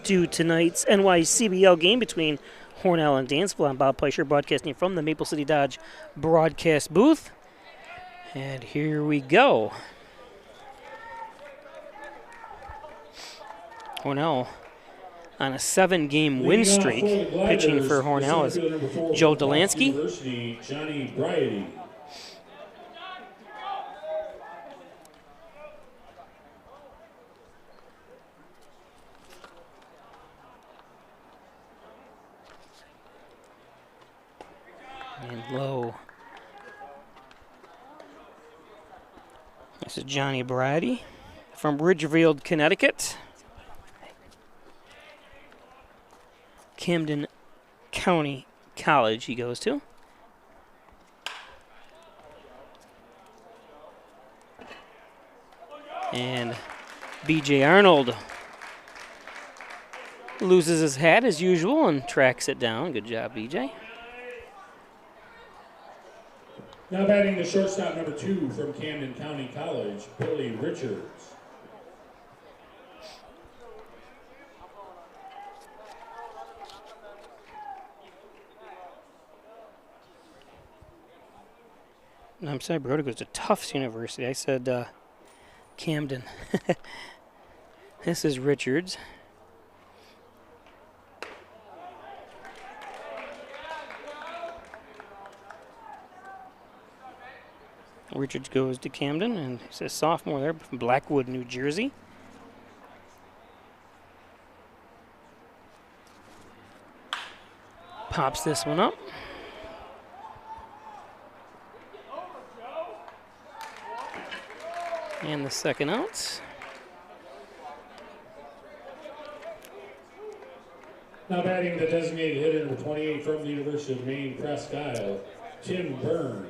to tonight's NYCBL game between Hornell and Dansville. I'm Bob Pleicher, broadcasting from the Maple City Dodge broadcast booth. And here we go. Hornell on a 7-game win streak. Pitching for Hornell is Joe Delansky. Johnny Bryady. And low. This is Johnny Bryady from Ridgefield, Connecticut. Camden County College he goes to. And B.J. Arnold loses his hat as usual and tracks it down. Good job, B.J. Now batting the shortstop number 2 from Camden County College, Billy Richards. I'm sorry, Broda goes to Tufts University. I said Camden. This is Richards. Richards goes to Camden, and he says sophomore there from Blackwood, New Jersey. Pops this one up. And the second out. Now batting the designated hitter number 28 from the University of Maine, Presque Isle, Tim Burns.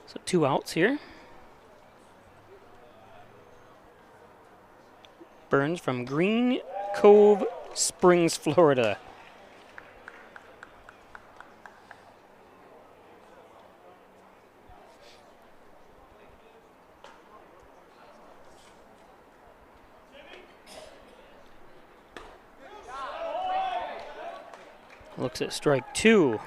So 2 outs here. Burns from Green Cove Springs, Florida. Looks at strike 2.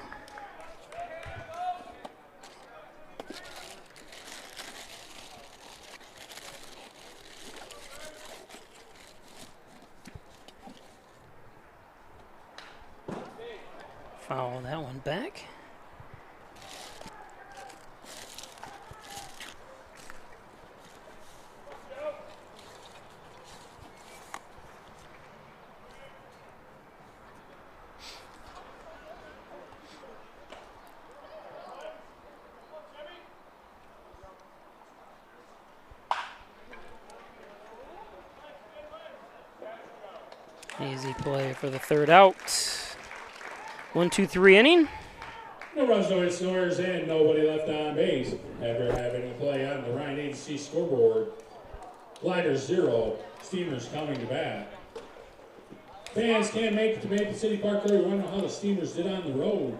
Foul that one back. Easy play for the third out. 1-2-3 inning. No runs, no hits, no errors, and nobody left on base. After having a play on the Ryan Agency scoreboard, Gliders 0, Steamers coming to bat. Fans can't make it to Maple City Park early. Want to know how the Steamers did on the road?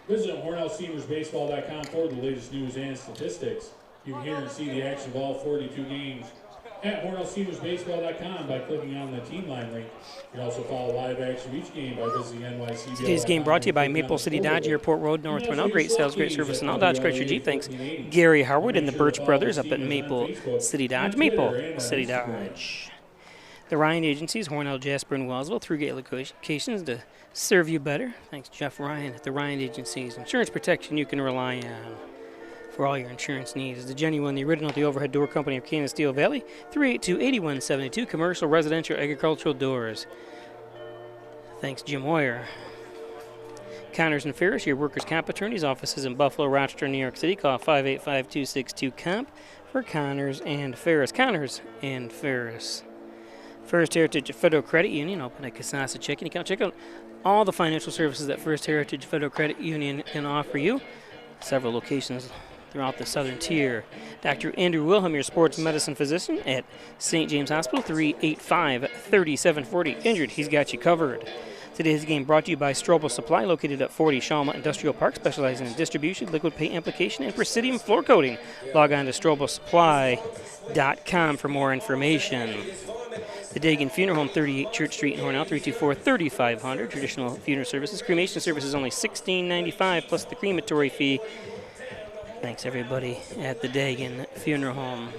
Visit HornellSteamersBaseball.com for the latest news and statistics. You can hear and see the action of all 42 games at HornellSteamersBaseball.com by clicking on the team line link. You can also follow live action of each game by visiting NYCBL. Today's game brought to you by Maple City Dodge, Airport Road, North Hornell. Great sales, great service, and all Dodge Chrysler Jeep. Thanks, Gary Howard and the Birch Brothers up at Maple City Dodge. Maple City Dodge. The Ryan Agencies, Hornell, Jasper, and Wellsville, through-gate locations to serve you better. Thanks, Jeff Ryan at the Ryan Agencies. Insurance protection you can rely on for all your insurance needs. The genuine, the original, the overhead door company of Kansas Steel Valley, 382-8172, commercial, residential, agricultural doors. Thanks, Jim Hoyer. Connors and Ferris, your workers' comp attorneys, offices in Buffalo, Rochester, New York City. Call 585-262-COMP for Connors and Ferris. Connors and Ferris. First Heritage Federal Credit Union, open a Casasa checking account. Check out all the financial services that First Heritage Federal Credit Union can offer you. Several locations throughout the Southern Tier. Dr. Andrew Wilhelm, your sports medicine physician at St. James Hospital, 385-3740. Injured, he's got you covered. Today's game brought to you by Strobel Supply, located at 40 Shawmut Industrial Park, specializing in distribution, liquid paint application, and Presidium floor coating. Log on to strobelsupply.com for more information. The Dagan Funeral Home, 38 Church Street in Hornell, 324-3500. Traditional funeral services. Cremation services only $16.95 plus the crematory fee. Thanks, everybody at the Dagan Funeral Home.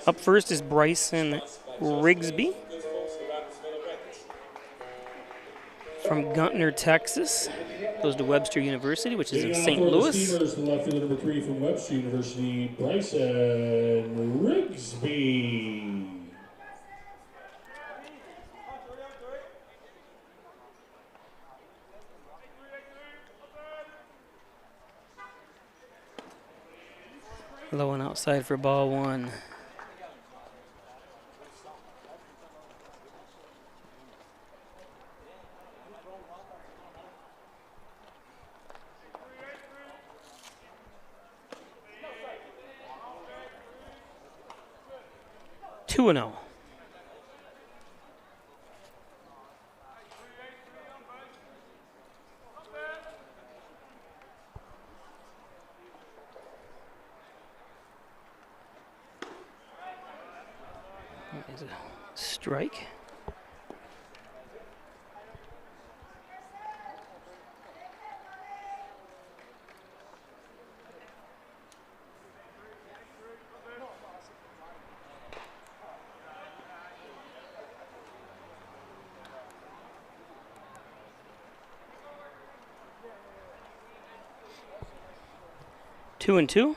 Up first is Bryson Rigsby from Guntner, Texas. Goes to Webster University, which is in St. Louis. The left fielder number 3 from Webster University, Bryson Rigsby. Low and outside for ball 1. Two and 0. There's a strike. Two and 2.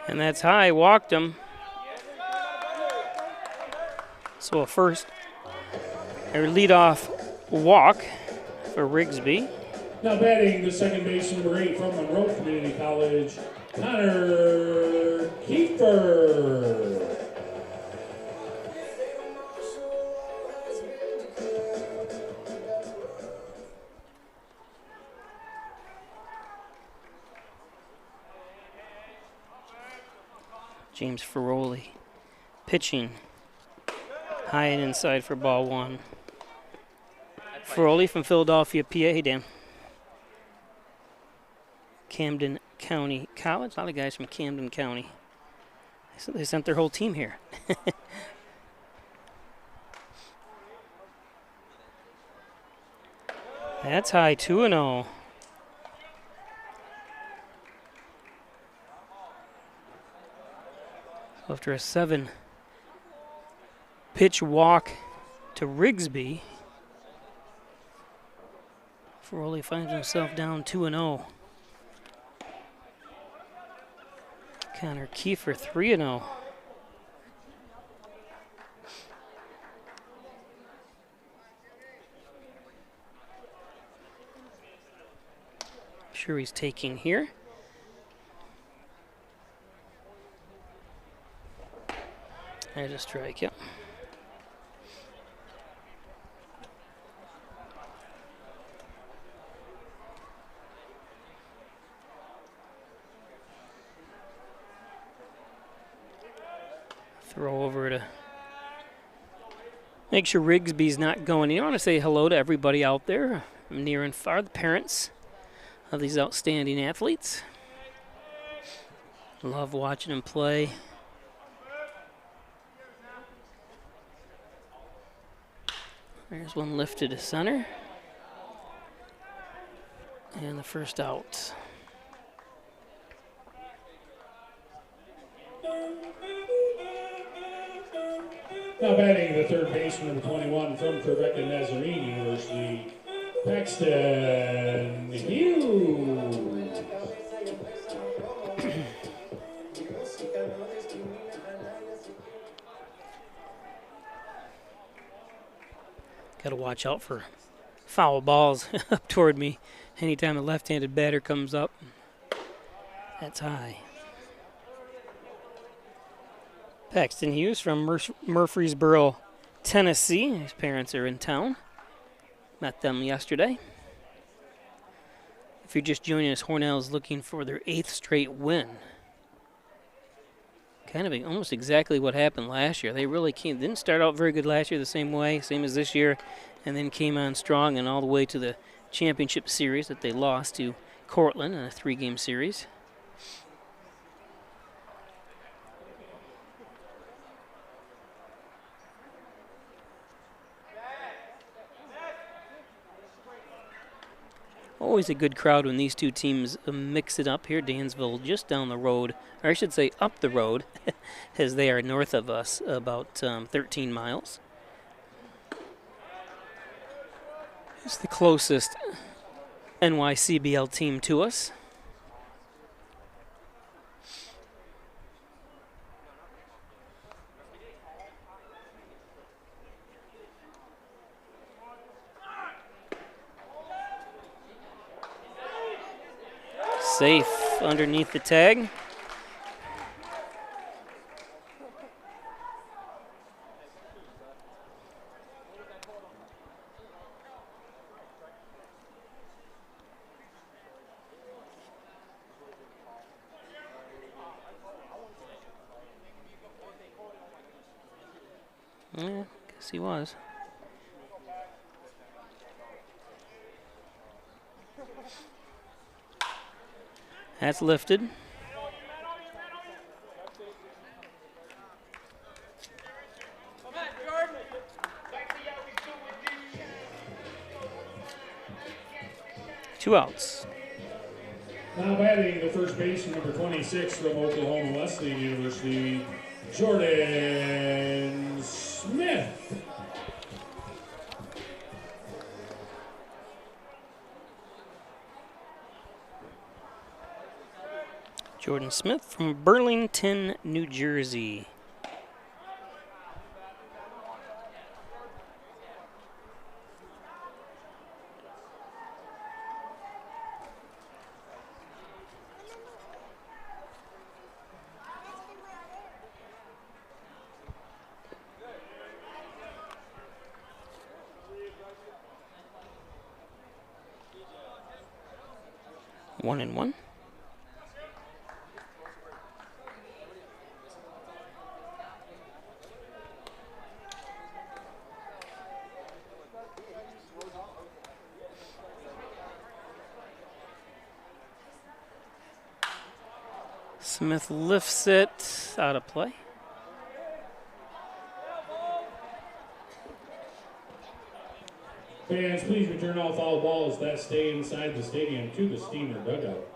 And that's high, walked him. So a leadoff walk for Rigsby. Now batting the second baseman, number 8 from Monroe Community College, Connor Kiefer. James Ferroli pitching high and inside for ball 1. Ferroli from Philadelphia, PA. Hey, Dan. Camden County College. A lot of guys from Camden County. They sent their whole team here. That's high, 2 and 0. After a 7-pitch walk to Rigsby, Ferroli finds himself down 2 and 0. Connor Kiefer 3 and 0. Sure he's taking here. There's a strike, yep. Throw over to make sure Rigsby's not going. You want to say hello to everybody out there, near and far, the parents of these outstanding athletes. Love watching them play. There's one lifted to center. And the first out. Now batting the third baseman, number 21 from Quebec Nazarene University, Paxton Hughes. Got to watch out for foul balls up toward me. Anytime a left-handed batter comes up, that's high. Paxton Hughes from Murfreesboro, Tennessee. His parents are in town. Met them yesterday. If you're just joining us, Hornell is looking for their 8th straight win. Kind of almost exactly what happened last year. They really didn't start out very good last year the same way, same as this year, and then came on strong and all the way to the championship series that they lost to Cortland in a 3-game series. Always a good crowd when these two teams mix it up here. Dansville just down the road, or I should say up the road, as they are north of us about 13 miles. It's the closest NYCBL team to us. Safe underneath the tag. Yeah, guess he was. That's lifted. Two outs. Now batting the first baseman, number 26 from Oklahoma Wesleyan University, Jordan Smith. Jordan Smith from Burlington, New Jersey. One and one. Smith lifts it out of play. Fans, please return all foul balls that stay inside the stadium to the Steamer dugout.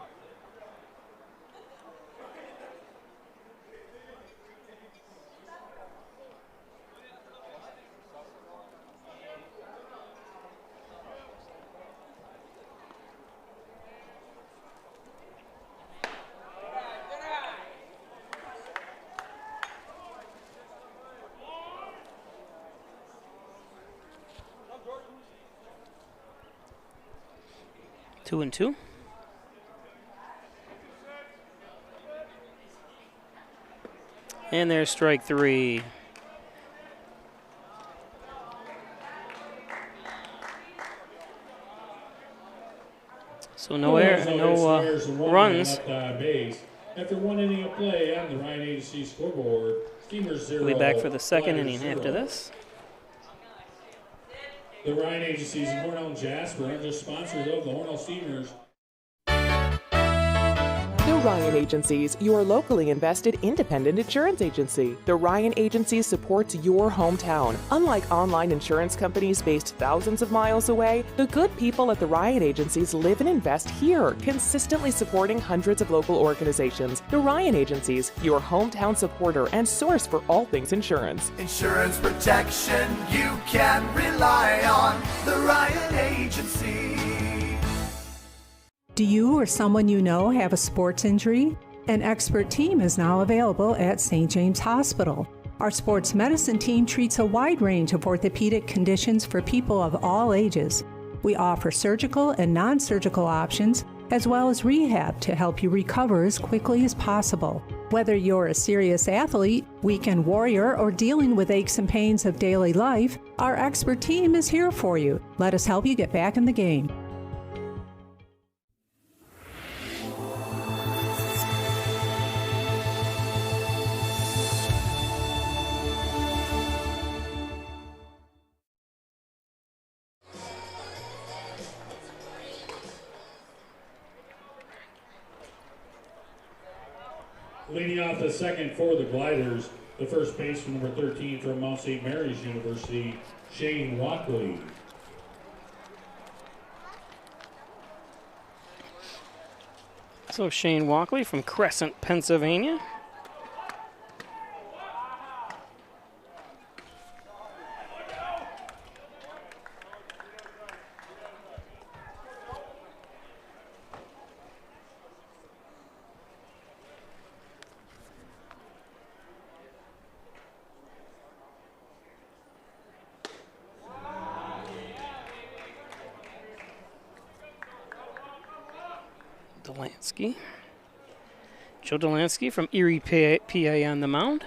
Two and two. And there's strike three. So no runs. After one inning of play on the Ryan Agency scoreboard, Steamers 0. We'll be back for the second inning 0. after this. The Ryan Agencies in Hornell and Jasper are just sponsors of the Hornell Steamers. The Ryan Agencies, your locally invested independent insurance agency. The Ryan Agency supports your hometown. Unlike online insurance companies based thousands of miles away, the good people at the Ryan Agencies live and invest here, consistently supporting hundreds of local organizations. The Ryan Agencies, your hometown supporter and source for all things insurance. Insurance protection you can rely on. The Ryan Agency. Do you or someone you know have a sports injury? An expert team is now available at St. James Hospital. Our sports medicine team treats a wide range of orthopedic conditions for people of all ages. We offer surgical and non-surgical options, as well as rehab to help you recover as quickly as possible. Whether you're a serious athlete, weekend warrior, or dealing with aches and pains of daily life, our expert team is here for you. Let us help you get back in the game. Leading off the second for the Gliders, the first baseman, number 13 from Mount St. Mary's University, Shane Walkley. So Shane Walkley from Crescent, Pennsylvania. Delansky. Joe Delansky from Erie, PA on the mound.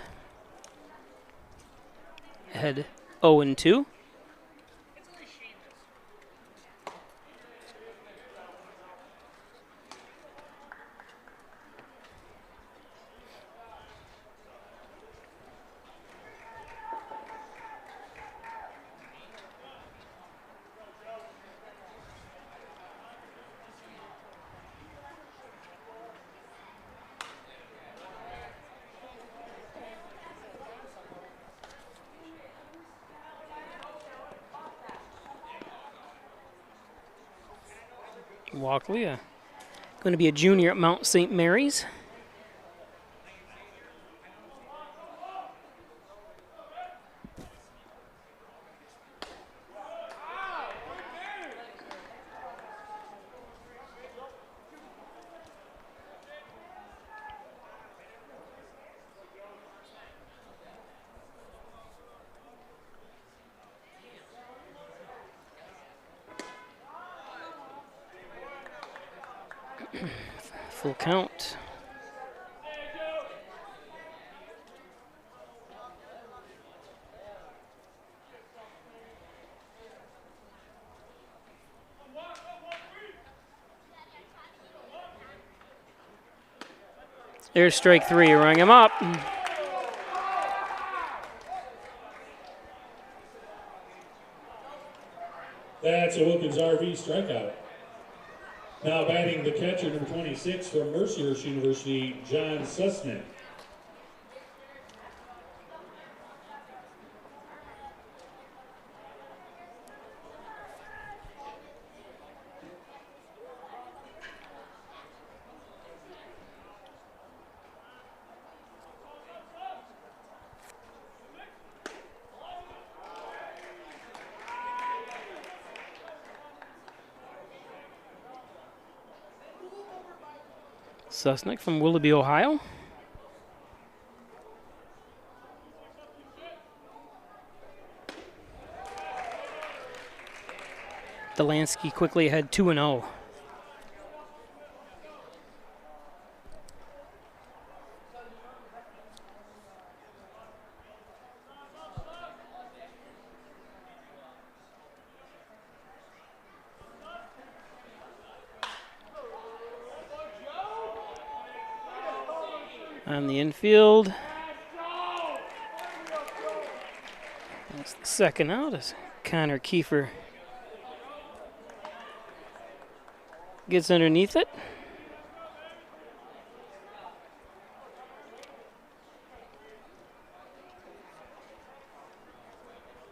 Ahead 0-2. Walkley, going to be a junior at Mount St. Mary's. Full count. There's strike three, rung him up. That's a Wilkins RV strikeout. Now batting the catcher, number 26 from Mercyhurst University, John Sussman. Susnick from Willoughby, Ohio. Delansky quickly ahead 2-0. On the infield. That's the second out as Connor Kiefer gets underneath it.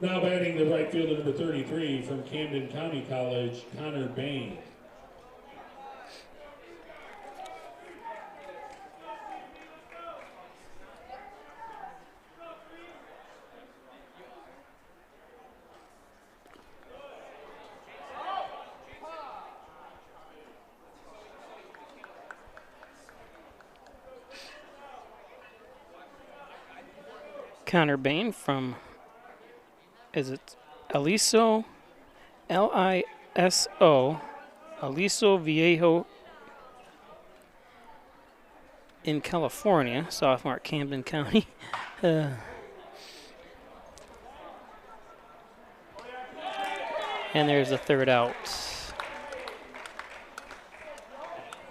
Now batting the right fielder, number 33 from Camden County College, Connor Bain. Connor Bain from, is it Aliso, Liso, Aliso Viejo in California, sophomore at Camden County. And there's the third out.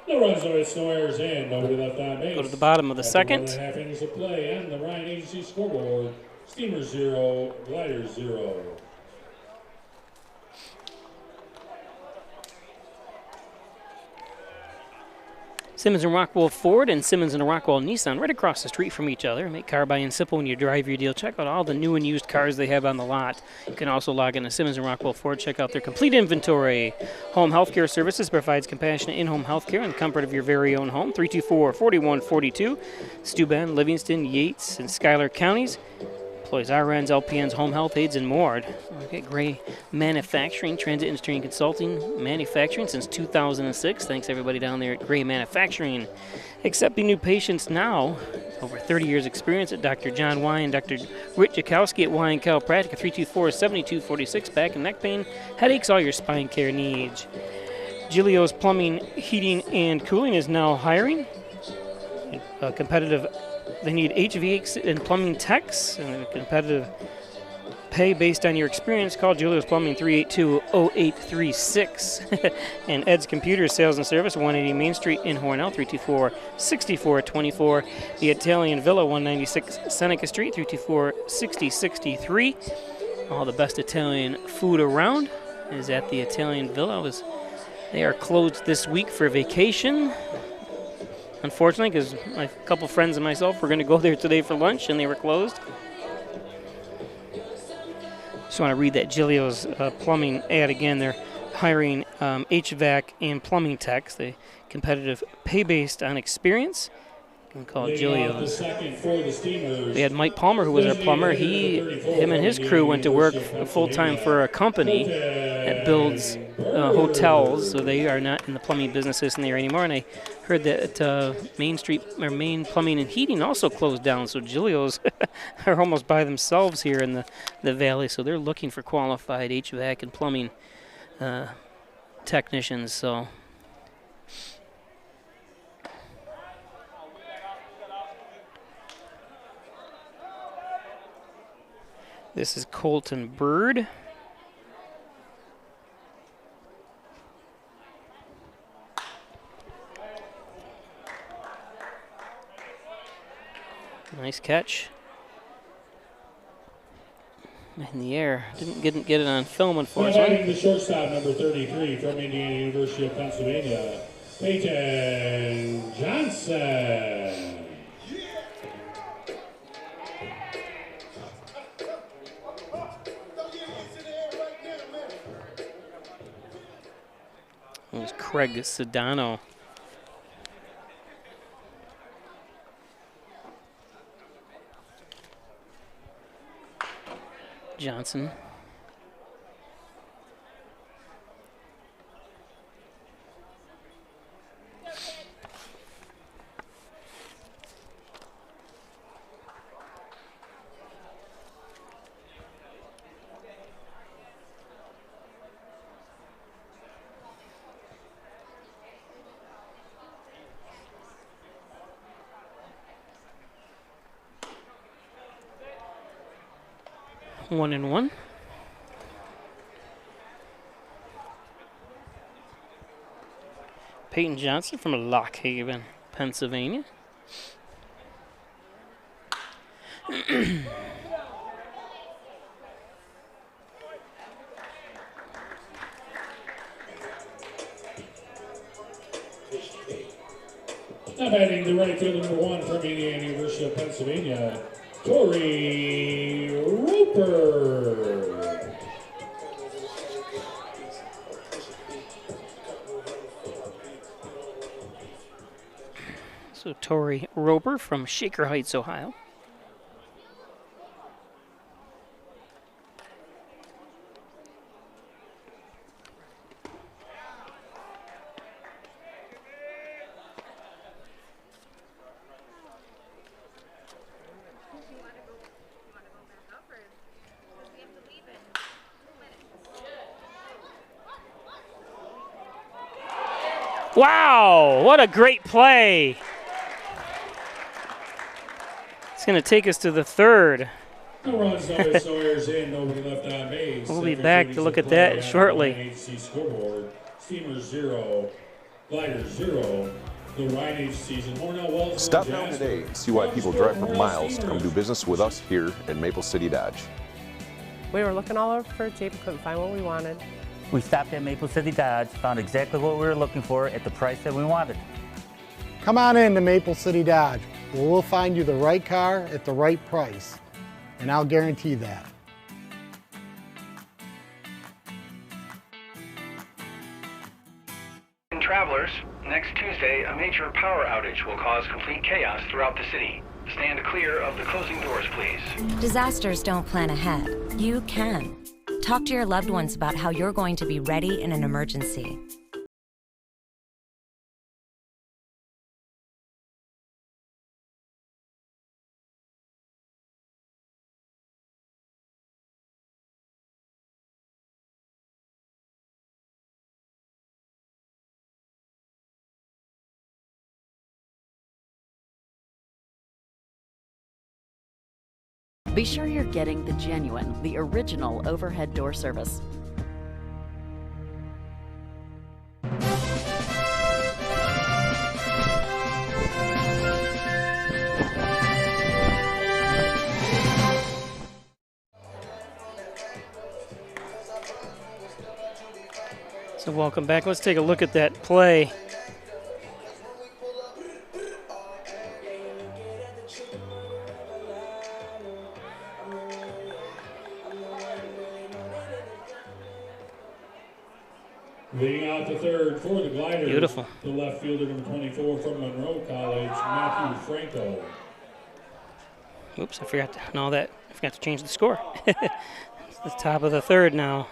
No runs, no hits, no errors, and nobody left on base. Go to the bottom of the second. 1.5 innings of play on the Ryan Agency scoreboard. Steamers 0, Gliders 0. Simmons and Rockwell Ford and Simmons and Rockwell Nissan right across the street from each other. Make car buying simple when you drive your deal. Check out all the new and used cars they have on the lot. You can also log into Simmons and Rockwell Ford. Check out their complete inventory. Home Healthcare Services provides compassionate in-home healthcare and the comfort of your very own home. 324-4142. Steuben, Livingston, Yates, and Schuyler counties. Employs RNs, LPNs, home health aides, and more. Okay, Gray Manufacturing, Transit Industry and Consulting, manufacturing since 2006. Thanks everybody down there at Gray Manufacturing. Accepting new patients now. Over 30 years experience at Dr. John Y and Dr. Rich Jakowski at Y & Chiropractic at 324-7246. Back and neck pain, headaches, all your spine care needs. Giglio's Plumbing, Heating, and Cooling is now hiring. They need HVAC and plumbing techs and a competitive pay based on your experience. Call Julius Plumbing 382-0836. And Ed's Computer Sales and Service, 180 Main Street in Hornell, 324-6424. The Italian Villa, 196 Seneca Street, 324-6063. All the best Italian food around is at the Italian Villa. They are closed this week for vacation. Unfortunately, because a couple friends and myself were going to go there today for lunch, and they were closed. Just want to read that Giglio's plumbing ad again. They're hiring HVAC and plumbing techs. The competitive pay based on experience. You can call it Giglio's. We had Mike Palmer, who was our plumber. Him and his crew went to work full-time for a company that builds hotels, so they are not in the plumbing business in there anymore. And I heard that Main Plumbing and Heating also closed down, so Giglio's are almost by themselves here in the valley, so they're looking for qualified HVAC and plumbing technicians. So this is Colton Bird. Nice catch. In the air. Didn't get it on film, unfortunately. The shortstop, number 33 from Indiana University of Pennsylvania, Peyton Johnson. It was Craig Sedano. Johnson. One and one. Peyton Johnson from Lock Haven, Pennsylvania. Now batting the right fielder, number 1 from Indiana University of Pennsylvania, Corey Roper. So Tori Roper from Shaker Heights, Ohio. Wow, what a great play. It's going to take us to the third. No runs, no hits, no errors in, nobody left on base. We'll be back to look at that shortly. Scoreboard, Steamers 0, Gliders 0. The Ryan HC's in Hornell, Wells. Stop down today and see why people drive for miles to come do business with us here in Maple City Dodge. We were looking all over for a Jeep, couldn't find what we wanted. We stopped at Maple City Dodge, found exactly what we were looking for at the price that we wanted. Come on in to Maple City Dodge, where we'll find you the right car at the right price, and I'll guarantee that. Travelers, next Tuesday, a major power outage will cause complete chaos throughout the city. Stand clear of the closing doors, please. Disasters don't plan ahead. You can. Talk to your loved ones about how you're going to be ready in an emergency. Be sure you're getting the genuine, the original overhead door service. So welcome back. Let's take a look at that play. Leading out the third for the Gliders. Beautiful. The left fielder, number 24 from Monroe College, Matthew Franco. Oops, I forgot to change the score. It's the top of the third now.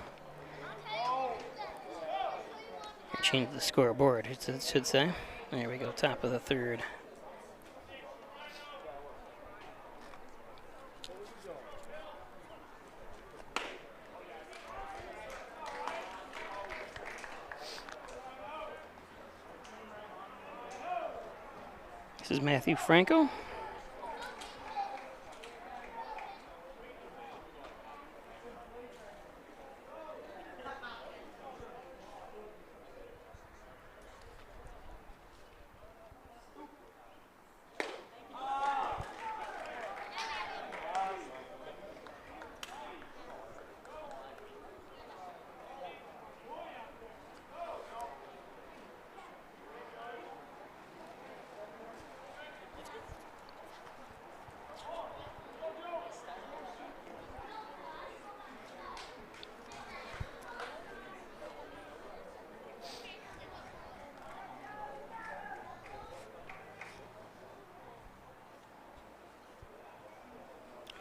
Change the scoreboard, it should say. There we go, top of the third. This is Matthew Franco.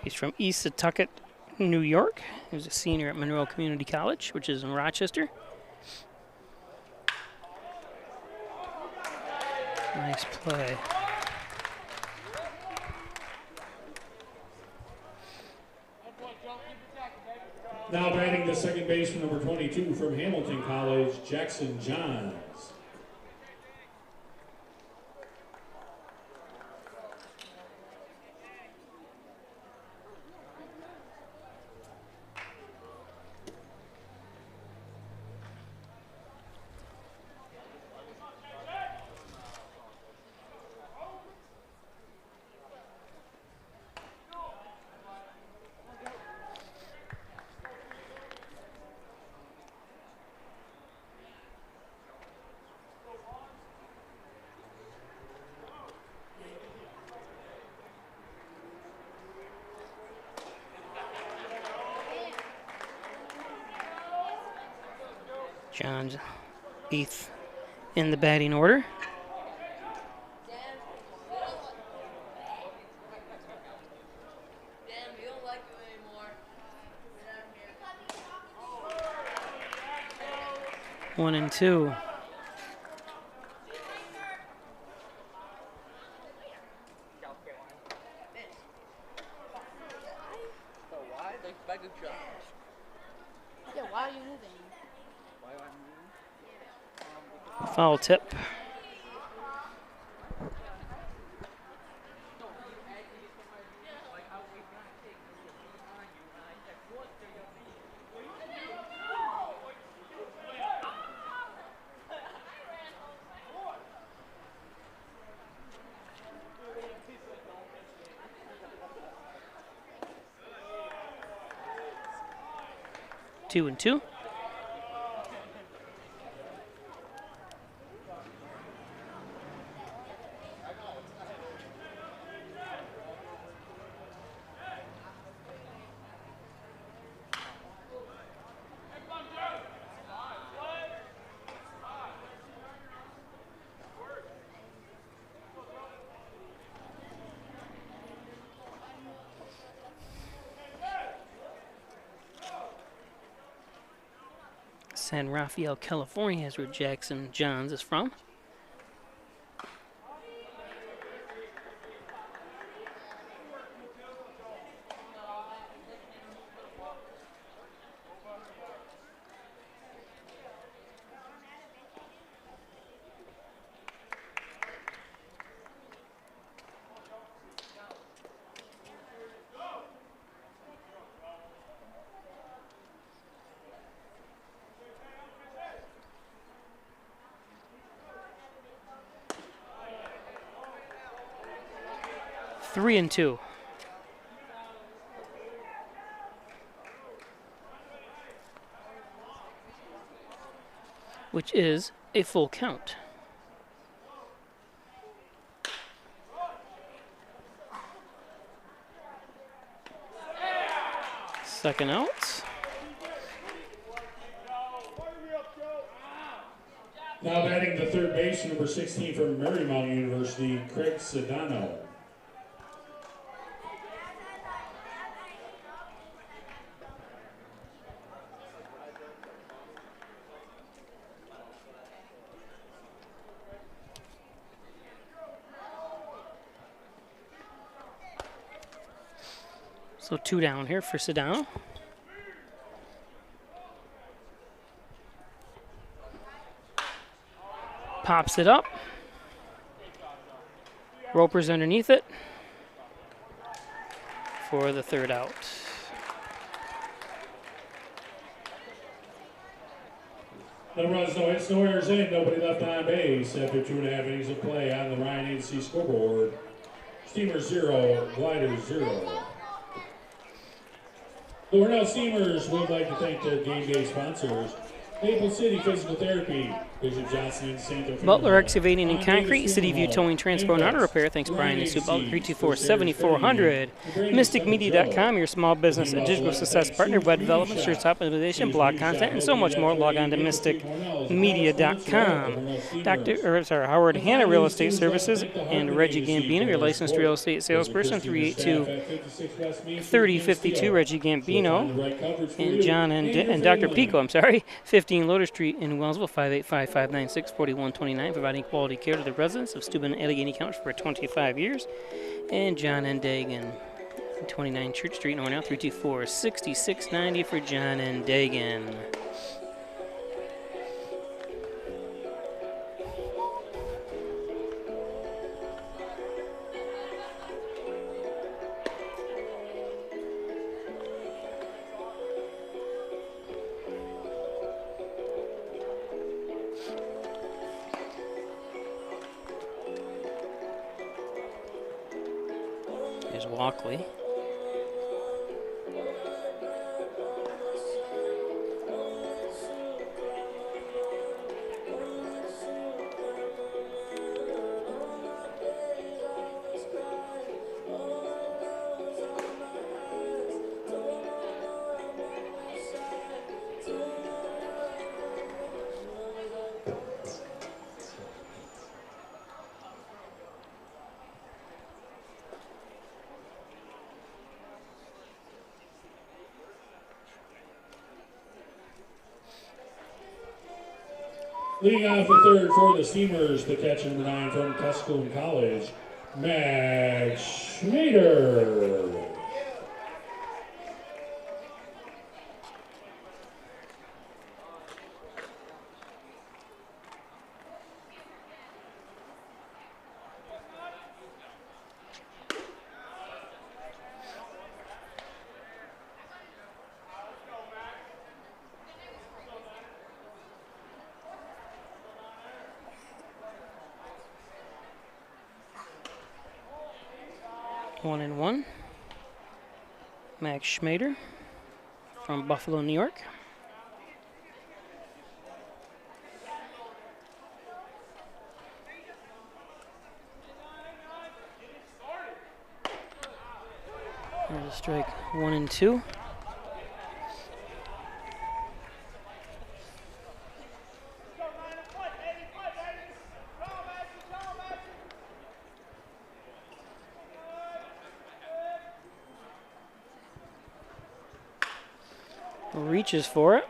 He's from East Setauket, New York. He was a senior at Monroe Community College, which is in Rochester. Nice play. Now batting the second baseman, number 22 from Hamilton College, Jackson Johns. John's eighth in the batting order. 1-2. Yeah, why are you moving? Foul tip. Two and two. San Rafael, California is where Jackson Johns is from. Three and two. Which is a full count. Second out. Now batting the third base, number 16 from Marymount University, Craig Sedano. So two down here for Sedano. Pops it up. Roper's underneath it for the third out. No runs, no hits, no errors in, nobody left on base after 2.5 innings of play on the Ryan Agency scoreboard. Steamers 0, Gliders 0. The Hornell Steamers would like to thank their game day sponsors, Maple City Physical Therapy, Bishop Johnson and Santo Butler Excavating and Concrete, City View Towing, Transport, and Auto Repair. Thanks, Brian and Sue Butler, 324-7400. MysticMedia.com, your small business and digital success partner, web development, search optimization, blog content, and so much more. Log on to MysticMedia.com. Howard Hanna Real Estate Services and Reggie Gambino, your licensed real estate salesperson, 382-3052, Reggie Gambino, and John and Dr. Pico, 15 Loader Street in Wellsville, 585-596-4129, providing quality care to the residents of Steuben and Allegheny County for 25 years. And John and Dagan, 29 Church Street in Hornell, 324-6690 for John and Dagan. Here's Walkley. Leading off the third for the Steamers, the catcher number 9 from Tuscaloosa College, Max Schmader. One and one. Max Schmader from Buffalo, New York. There's a strike, 1 and 2. Reaches for it.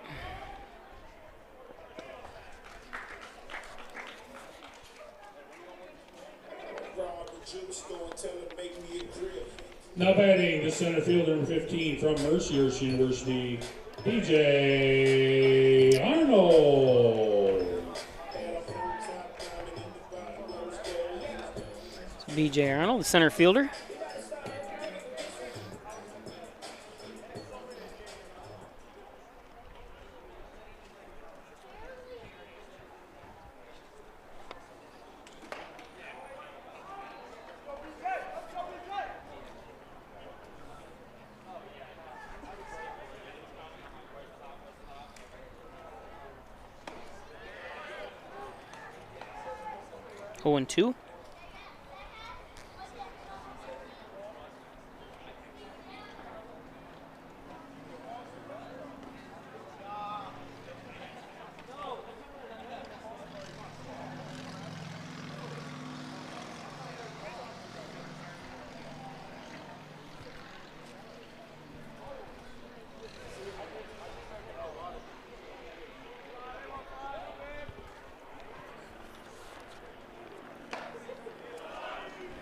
Now batting the center fielder number 15 from Mercyhurst University, B.J. Arnold. B.J. Arnold, the center fielder. Oh and 2.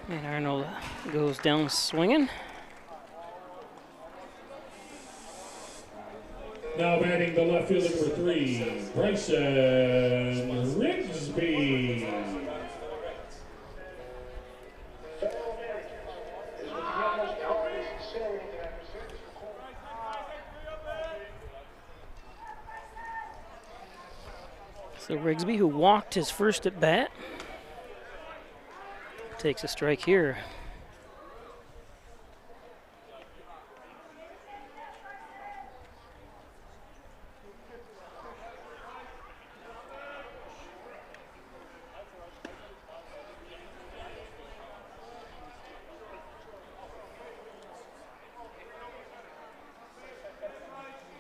And Arnold goes down swinging. Now batting the left fielder number 3, Bryson Rigsby. So Rigsby, who walked his first at bat, takes a strike here.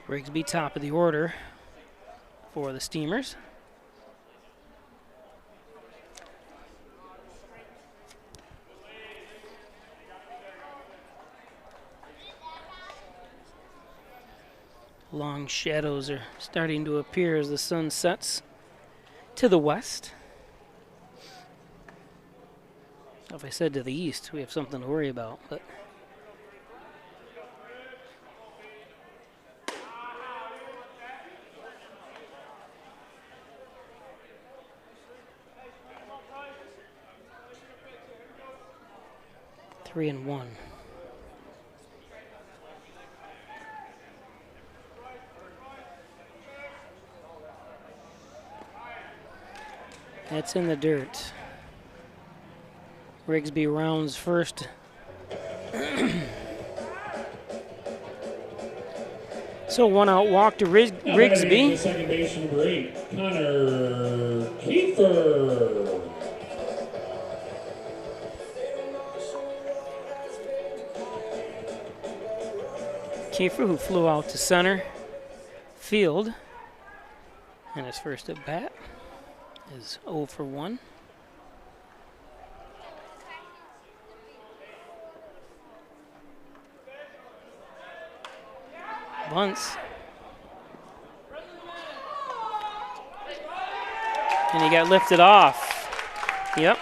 Rigsby top of the order for the Steamers. Long shadows are starting to appear as the sun sets to the west. If I said to the east, we have something to worry about, but three and one. That's in the dirt. Rigsby rounds first. So 1 out walk to Rigsby. Second base number 8, Connor Kiefer. Kiefer, who flew out to center field, and his first at bat is 0 for 1. Bunts. And he got lifted off. Yep.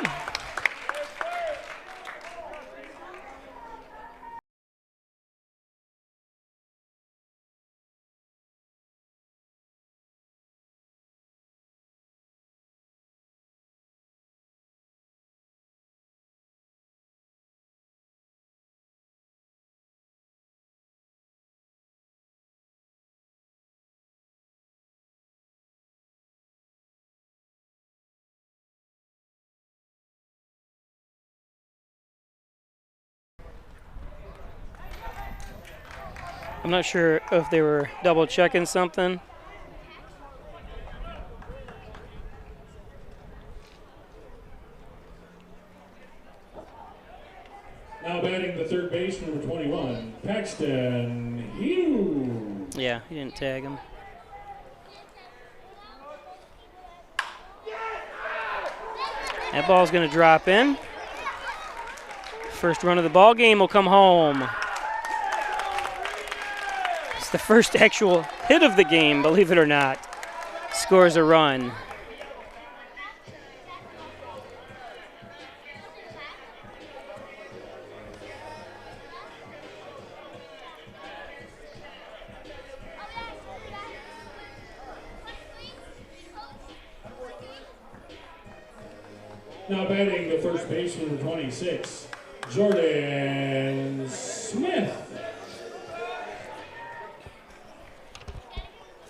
I'm not sure if they were double checking something. Now batting the third base, number 21, Paxton Hughes. Yeah, he didn't tag him. That ball's going to drop in. First run of the ball game will come home. It's the first actual hit of the game, believe it or not. Scores a run. Now batting the first baseman, number 26, Jordan Smith.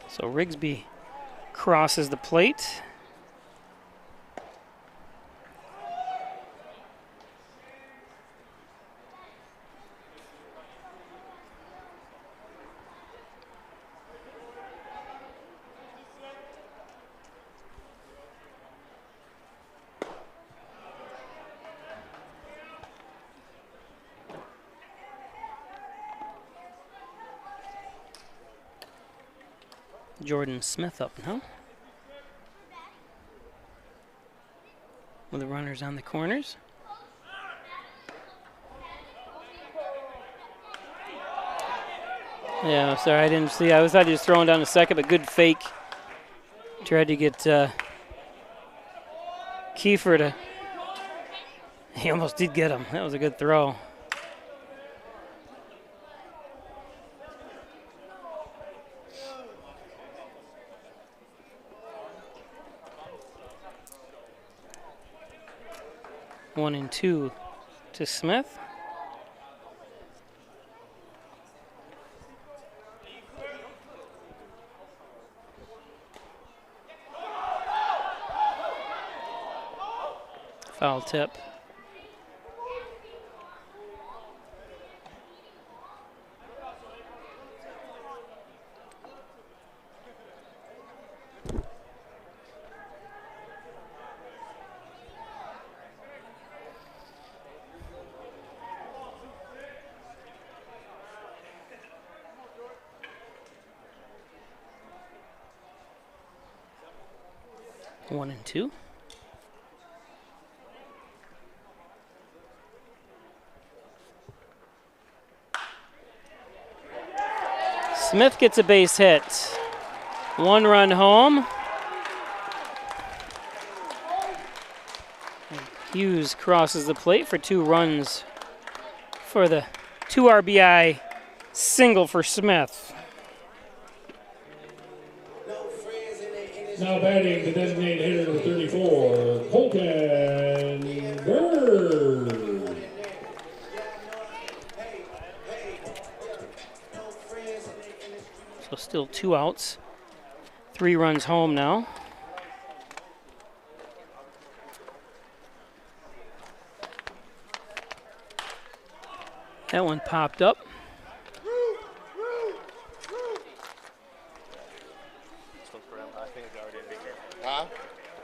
So Rigsby crosses the plate. Jordan Smith up now. With the runners on the corners. Yeah, sorry, I didn't see. I thought he was throwing down a second, but good fake. Tried to get Kiefer to. He almost did get him. That was a good throw. One and two to Smith. Foul tip. One and two. Smith gets a base hit. One run home. Hughes crosses the plate for 2 runs for the 2 RBI single for Smith. Now batting the designated hitter, number 34, Colton Bird. So still 2 outs. 3 runs home now. That one popped up. Huh?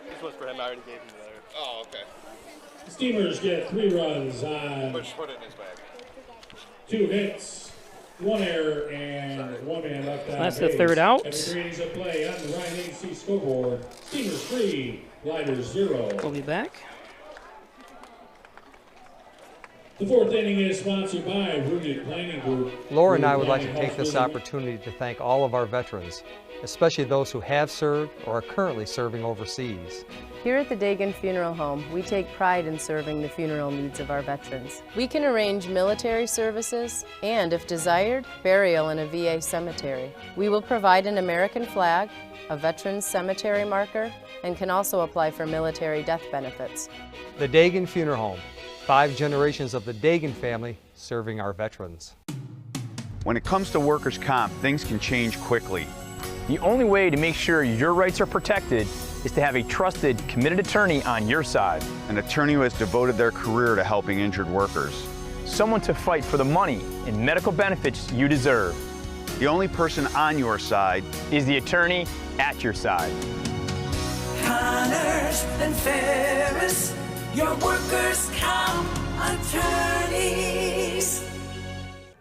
This was for him. I already gave him the letter. Oh, okay. Steamers get 3 runs on Put it in his bag. 2 hits, 1 error, and 1 man left on That's base. the third out. And the creators of play on the Ryan AC scoreboard. Steamers 3, Gliders 0. We'll be back. The fourth inning is sponsored by Rooted Planning Group. Laura and I would like to take this opportunity to thank all of our veterans, especially those who have served or are currently serving overseas. Here at the Dagan Funeral Home, we take pride in serving the funeral needs of our veterans. We can arrange military services and, if desired, burial in a VA cemetery. We will provide an American flag, a veteran's cemetery marker, and can also apply for military death benefits. The Dagan Funeral Home, 5 generations of the Dagan family serving our veterans. When it comes to workers' comp, things can change quickly. The only way to make sure your rights are protected is to have a trusted, committed attorney on your side. An attorney who has devoted their career to helping injured workers. Someone to fight for the money and medical benefits you deserve. The only person on your side is the attorney at your side. Connors and Ferris, your workers' comp attorneys.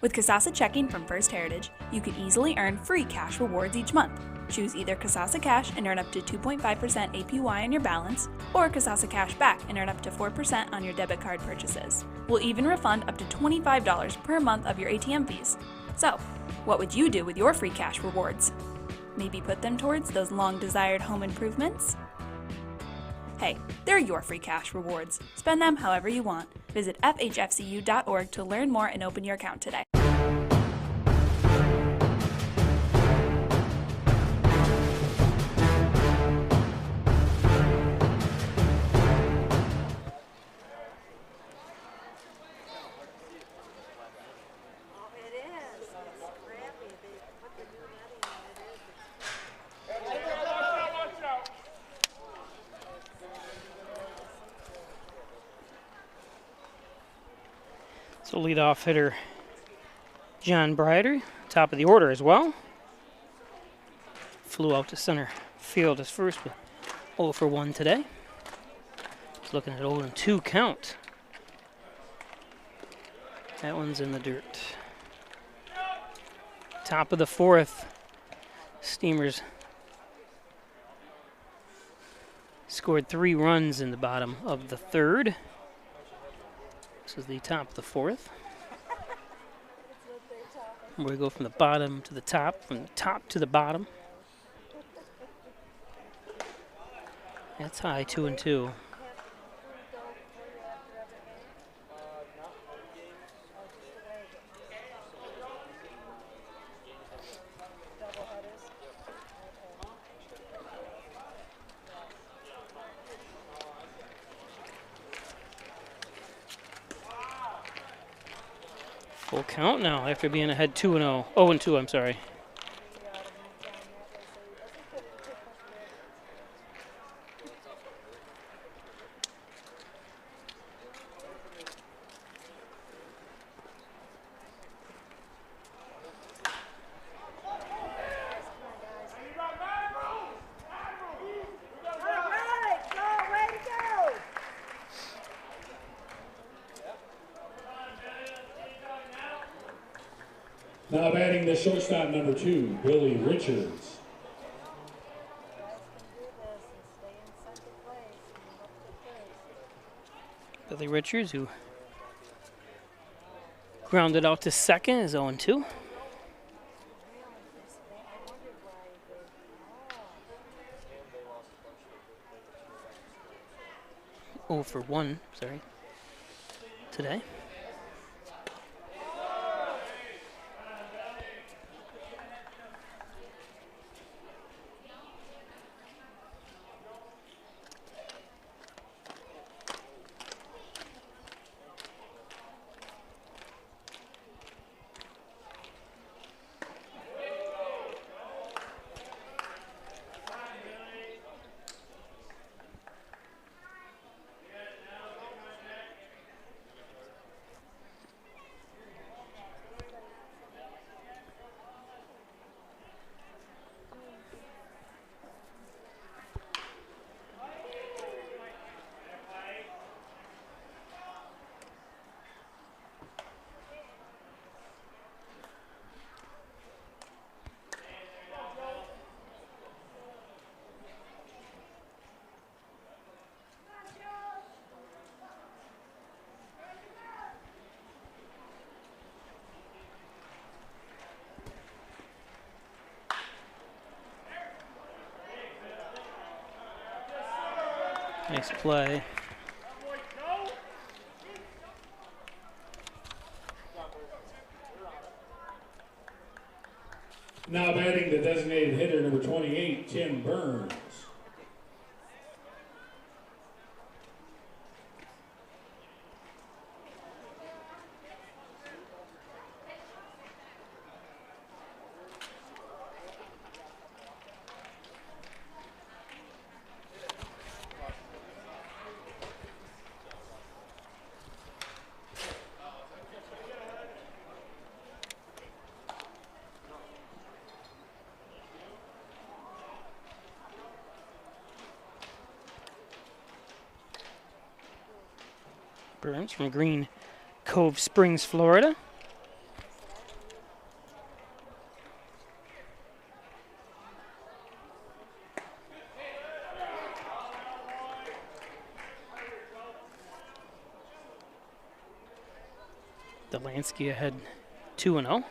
With Kasasa Checking from First Heritage, you can easily earn free cash rewards each month. Choose either Kasasa Cash and earn up to 2.5% APY on your balance, or Kasasa Cash Back and earn up to 4% on your debit card purchases. We'll even refund up to $25 per month of your ATM fees. So, what would you do with your free cash rewards? Maybe put them towards those long-desired home improvements? Hey, they're your free cash rewards. Spend them however you want. Visit fhfcu.org to learn more and open your account today. So leadoff hitter John Brider, top of the order as well. Flew out to center field as first with 0 for 1 today. He's looking at 0-2 count. That one's in the dirt. Top of the fourth. Steamers scored 3 runs in the bottom of the third. This is the top of the fourth. We go from the bottom to the top, from the top to the bottom. That's high, 2-2. Full count now after being ahead 2-0. 0-2, I'm sorry. Now batting the shortstop number 2, Billy Richards. Billy Richards, who grounded out to second, is 0-2. Oh for 1, sorry, today. Nice play. Now batting the designated hitter, number 28, Tim Burns. Burns from Green Cove Springs, Florida. Delansky ahead 2-0.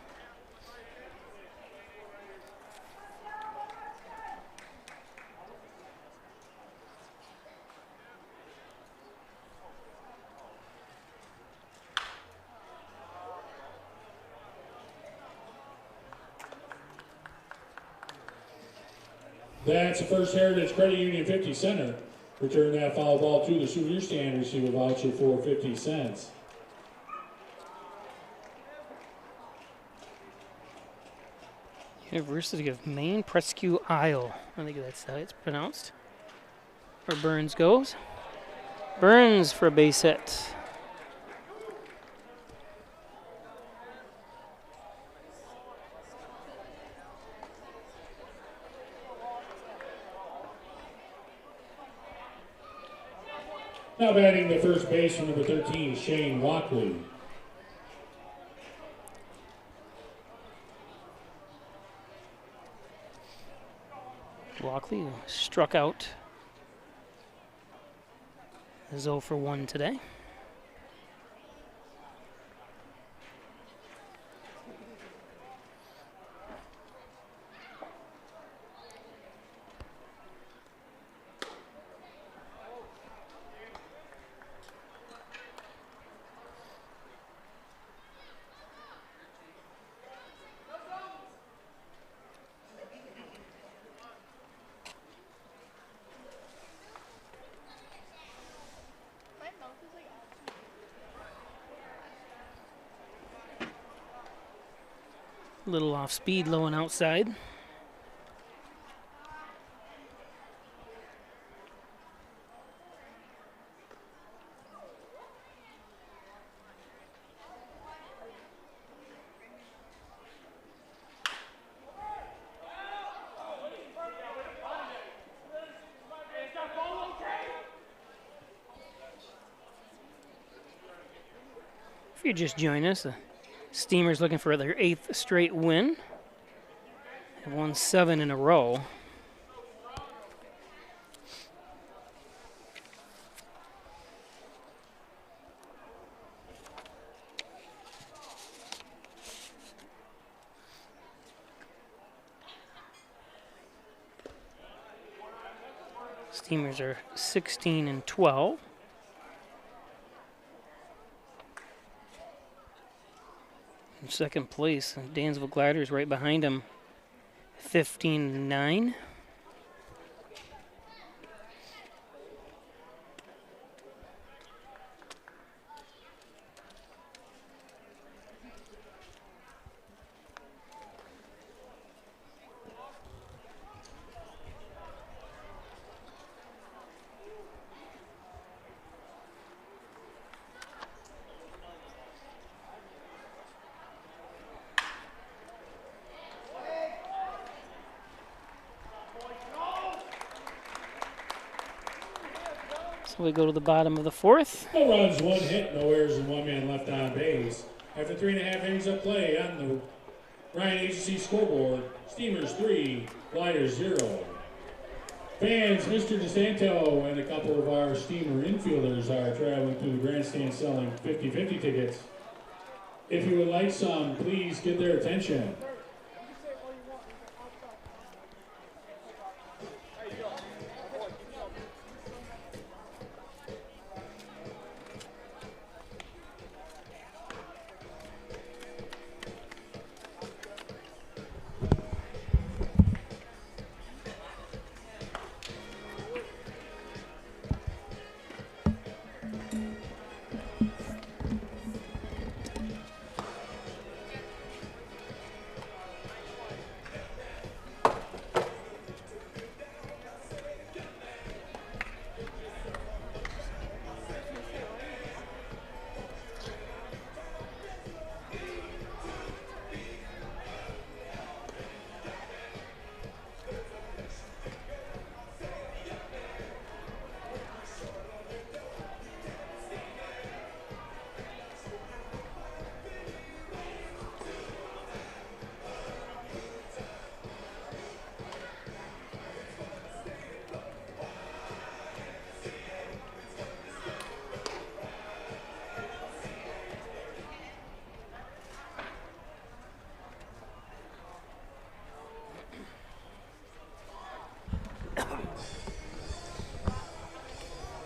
That's the First Heritage Credit Union 50 center. Return that foul ball to the souvenir stand. Receive a voucher for 50 cents. University of Maine, Presque Isle. I think that's how it's pronounced. Where Burns goes. Burns for a base hit. Now batting the first baseman, number 13, Shane Walkley. Walkley struck out. Is 0 for 1 today. A little off speed, low and outside. If you just join us, the Steamers looking for their 8th straight win. They've won 7 in a row. Steamers are 16 and 12. In second place, Dansville Gliders right behind them, 15 and 9. So we go to the bottom of the 4th. No runs, 1 hit, no errors, and 1 man left on base. After 3.5 innings of play on the Ryan Agency scoreboard, Steamers 3, Gliders 0. Fans, Mr. DeSanto and a couple of our Steamer infielders are traveling to the grandstand selling 50-50 tickets. If you would like some, please get their attention.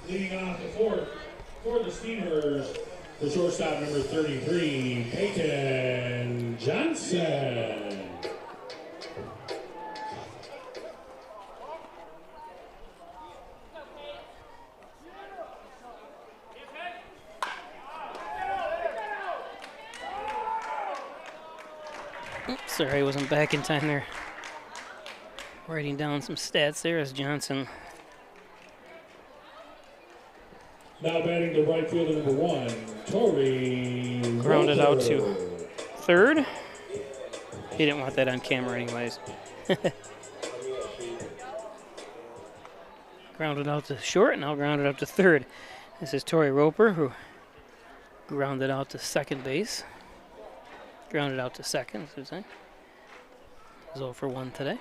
Leading off the fourth for the Steamers, the shortstop number 33, Peyton Johnson. Oops, sorry, I wasn't back in time there. Writing down some stats there as Johnson. Now batting the right fielder number 1, Tori. Grounded out to third. He didn't want that on camera anyways. Grounded out to short, now grounded out to third. This is Tori Roper, who grounded out to second base. Grounded out to second, as I say. He's 0 for 1 today.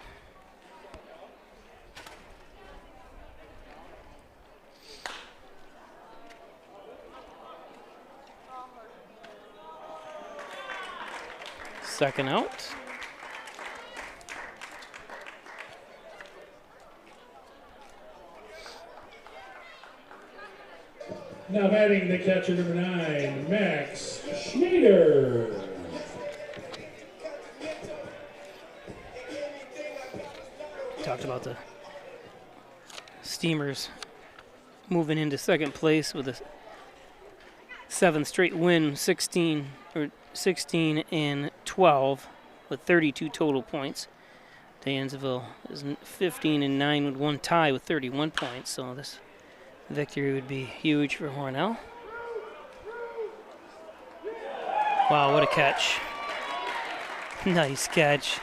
Second out. Now batting the catcher number 9, Max Schneider. Talked about the Steamers moving into second place with a 7th straight win, 16 and 12 with 32 total points. Dansville is 15 and 9 with 1 tie with 31 points, so this victory would be huge for Hornell. Wow, what a catch. Nice catch.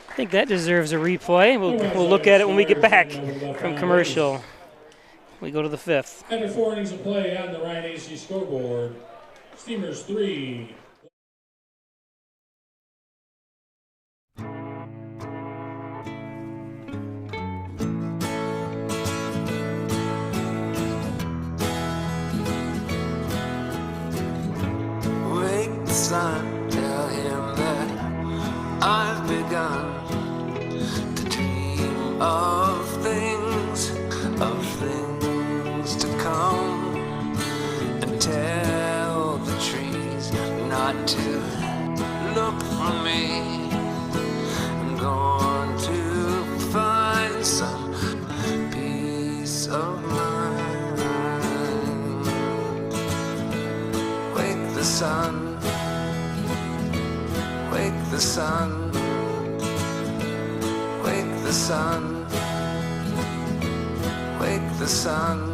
I think that deserves a replay. We'll look at it when we get back from commercial. We go to the 5th. After 4 innings of play on the Ryan AC scoreboard, Steamers 3. Wake the sun, tell him that I've begun to dream of things to come, and tell the trees not to look for me. I'm going to find some peace of mind. Wake the sun, wake the sun, wake the sun, wake the sun.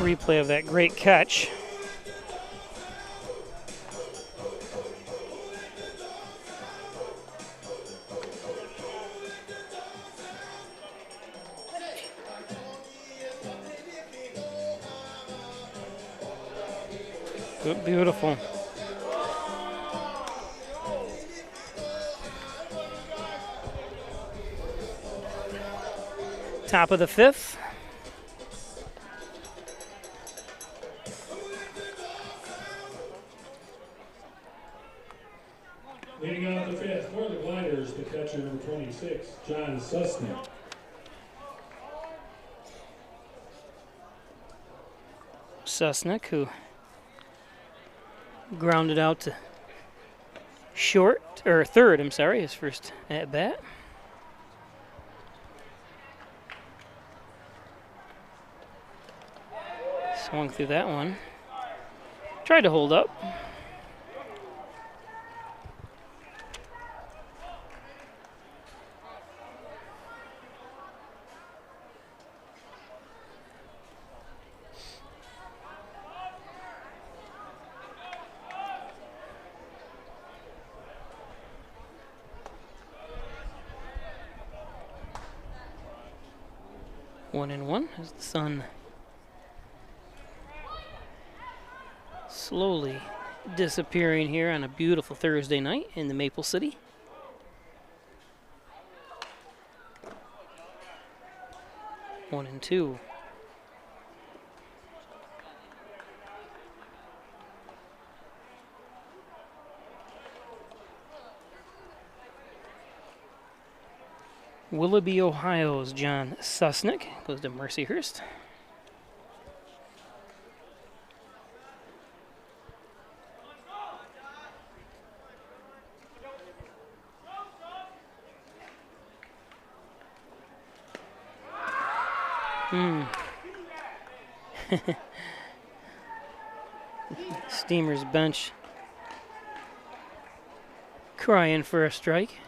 Replay of that great catch. Good, beautiful. Top of the 5th. Leading off the 5th for the Gliders, the catcher number 26, John Susnick. Susnick, who grounded out to third, I'm sorry, his first at bat. Swung through that one. Tried to hold up. One and one as the sun slowly disappearing here on a beautiful Thursday night in the Maple City. One and two. Willoughby, Ohio's John Susnick goes to Mercyhurst. Steamer's bench crying for a strike.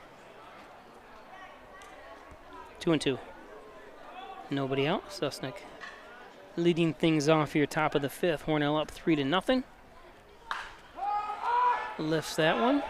2 and 2. Nobody out. Susnick leading things off here, top of the fifth. Hornell up 3-0. Lifts that one.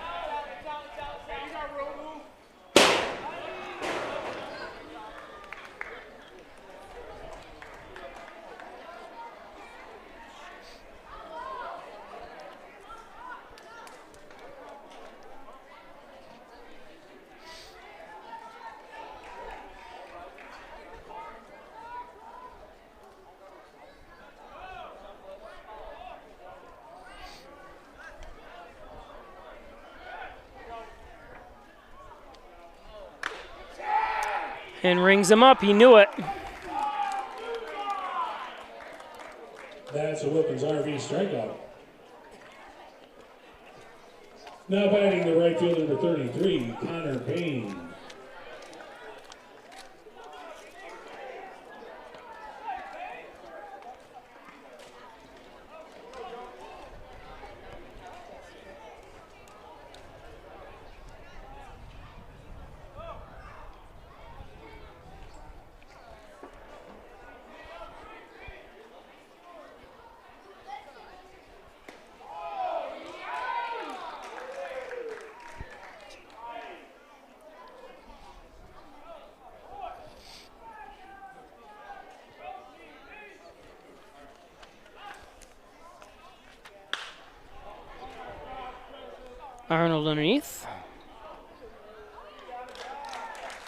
And rings him up. He knew it. That's a Wilkins RV strikeout. Now batting the right fielder, number 33, Connor Payne. Arnold underneath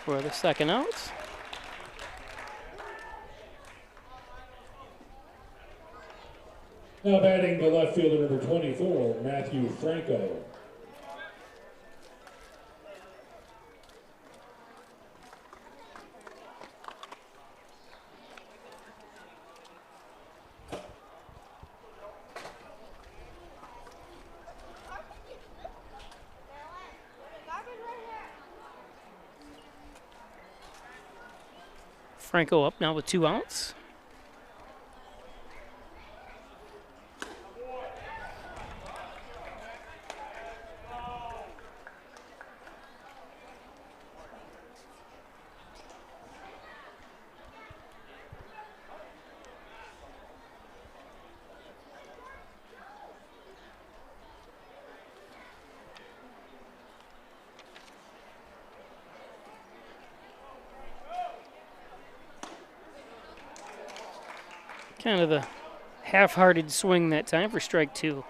for the second out. Now batting the left fielder, number 24, Matthew Franco. Franco up now with 2 outs. Kind of the half-hearted swing that time for strike 2.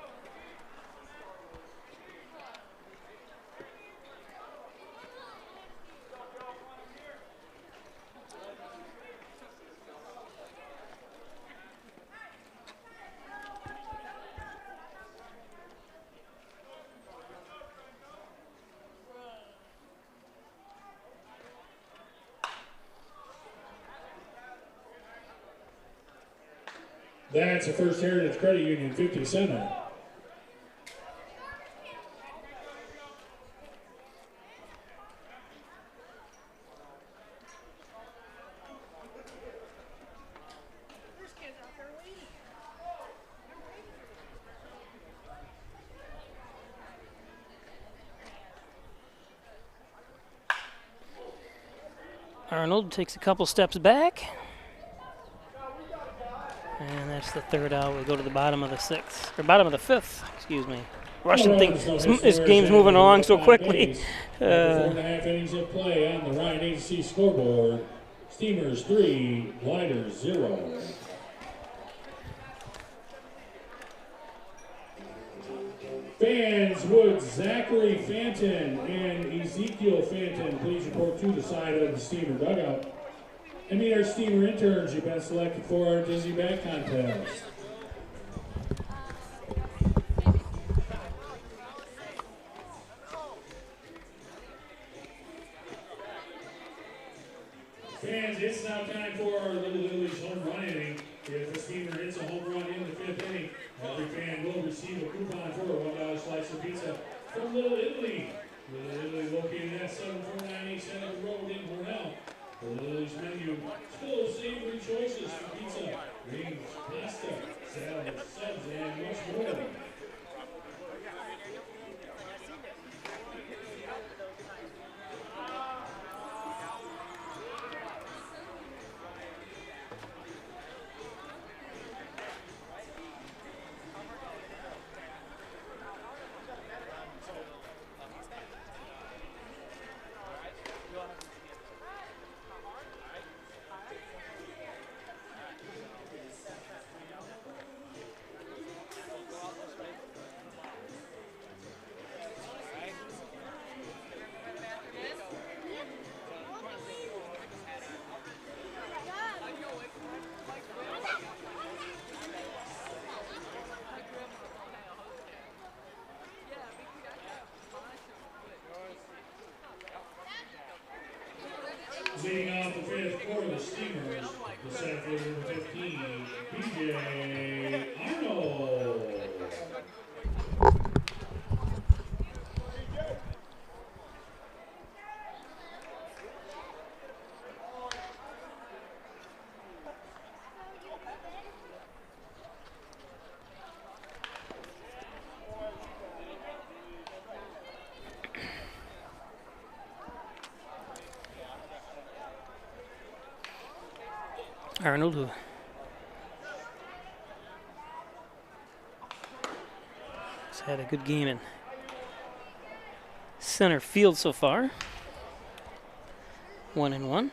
That's a First Heritage Credit Union 50 center. Arnold takes a couple steps back. And that's the third out. We go to the bottom of the sixth, or bottom of the fifth, excuse me. Russian thing, this game's moving along so quickly. 4.5 innings of play on the Ryan Agency scoreboard. Steamers 3, Gliders 0. Fans would Zachary Fanton and Ezekiel Fanton please report to the side of the Steamer dugout and meet our Steamer interns you've been selected for our Dizzy Bag Contest. Fans, it's now time for our Little Italy's home run inning. If the Steamer hits a home run in the 5th inning, every fan will receive a coupon for a $1 slice of pizza from Little Italy. Little Italy located at 749 Center Road in Hornell. The Little Italy's menu is full of savory choices for pizza, wings, pasta, salad, subs, and much more. Leading off the 5th for the Steamers, the center fielder number 15, BJ Arnold. Arnold, who has had a good game in center field so far. 1-1.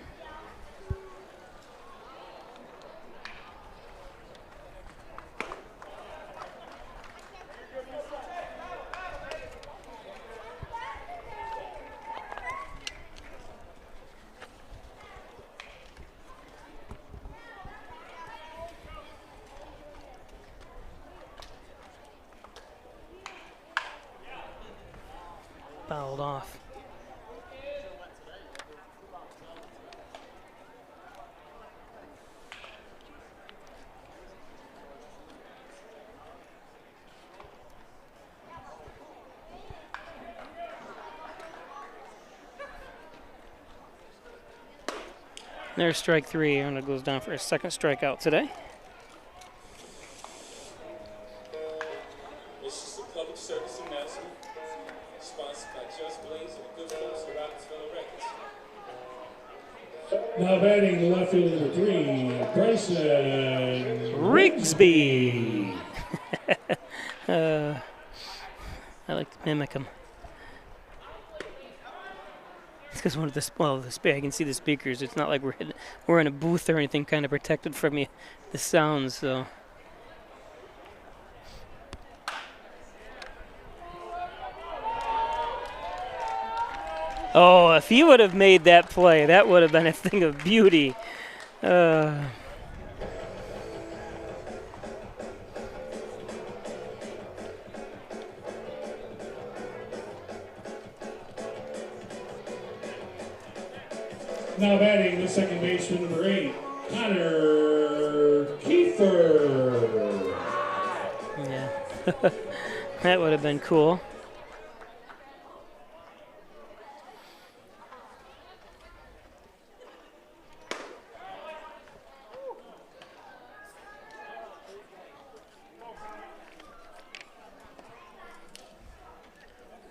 Fouled off. There's strike 3. Arnold goes down for a second strikeout today. This is a public service announcement sponsored by Just Blaze and the good folks at Rockefeller Records. Now batting the left field number 3, Bryson Rigsby. I like to mimic him. It's because one of the I can see the speakers. It's not like we're in a booth or anything, kind of protected from the sounds. So. Oh, if he would have made that play, that would have been a thing of beauty. Now batting the second baseman number 8, Connor Kiefer. Yeah, that would have been cool.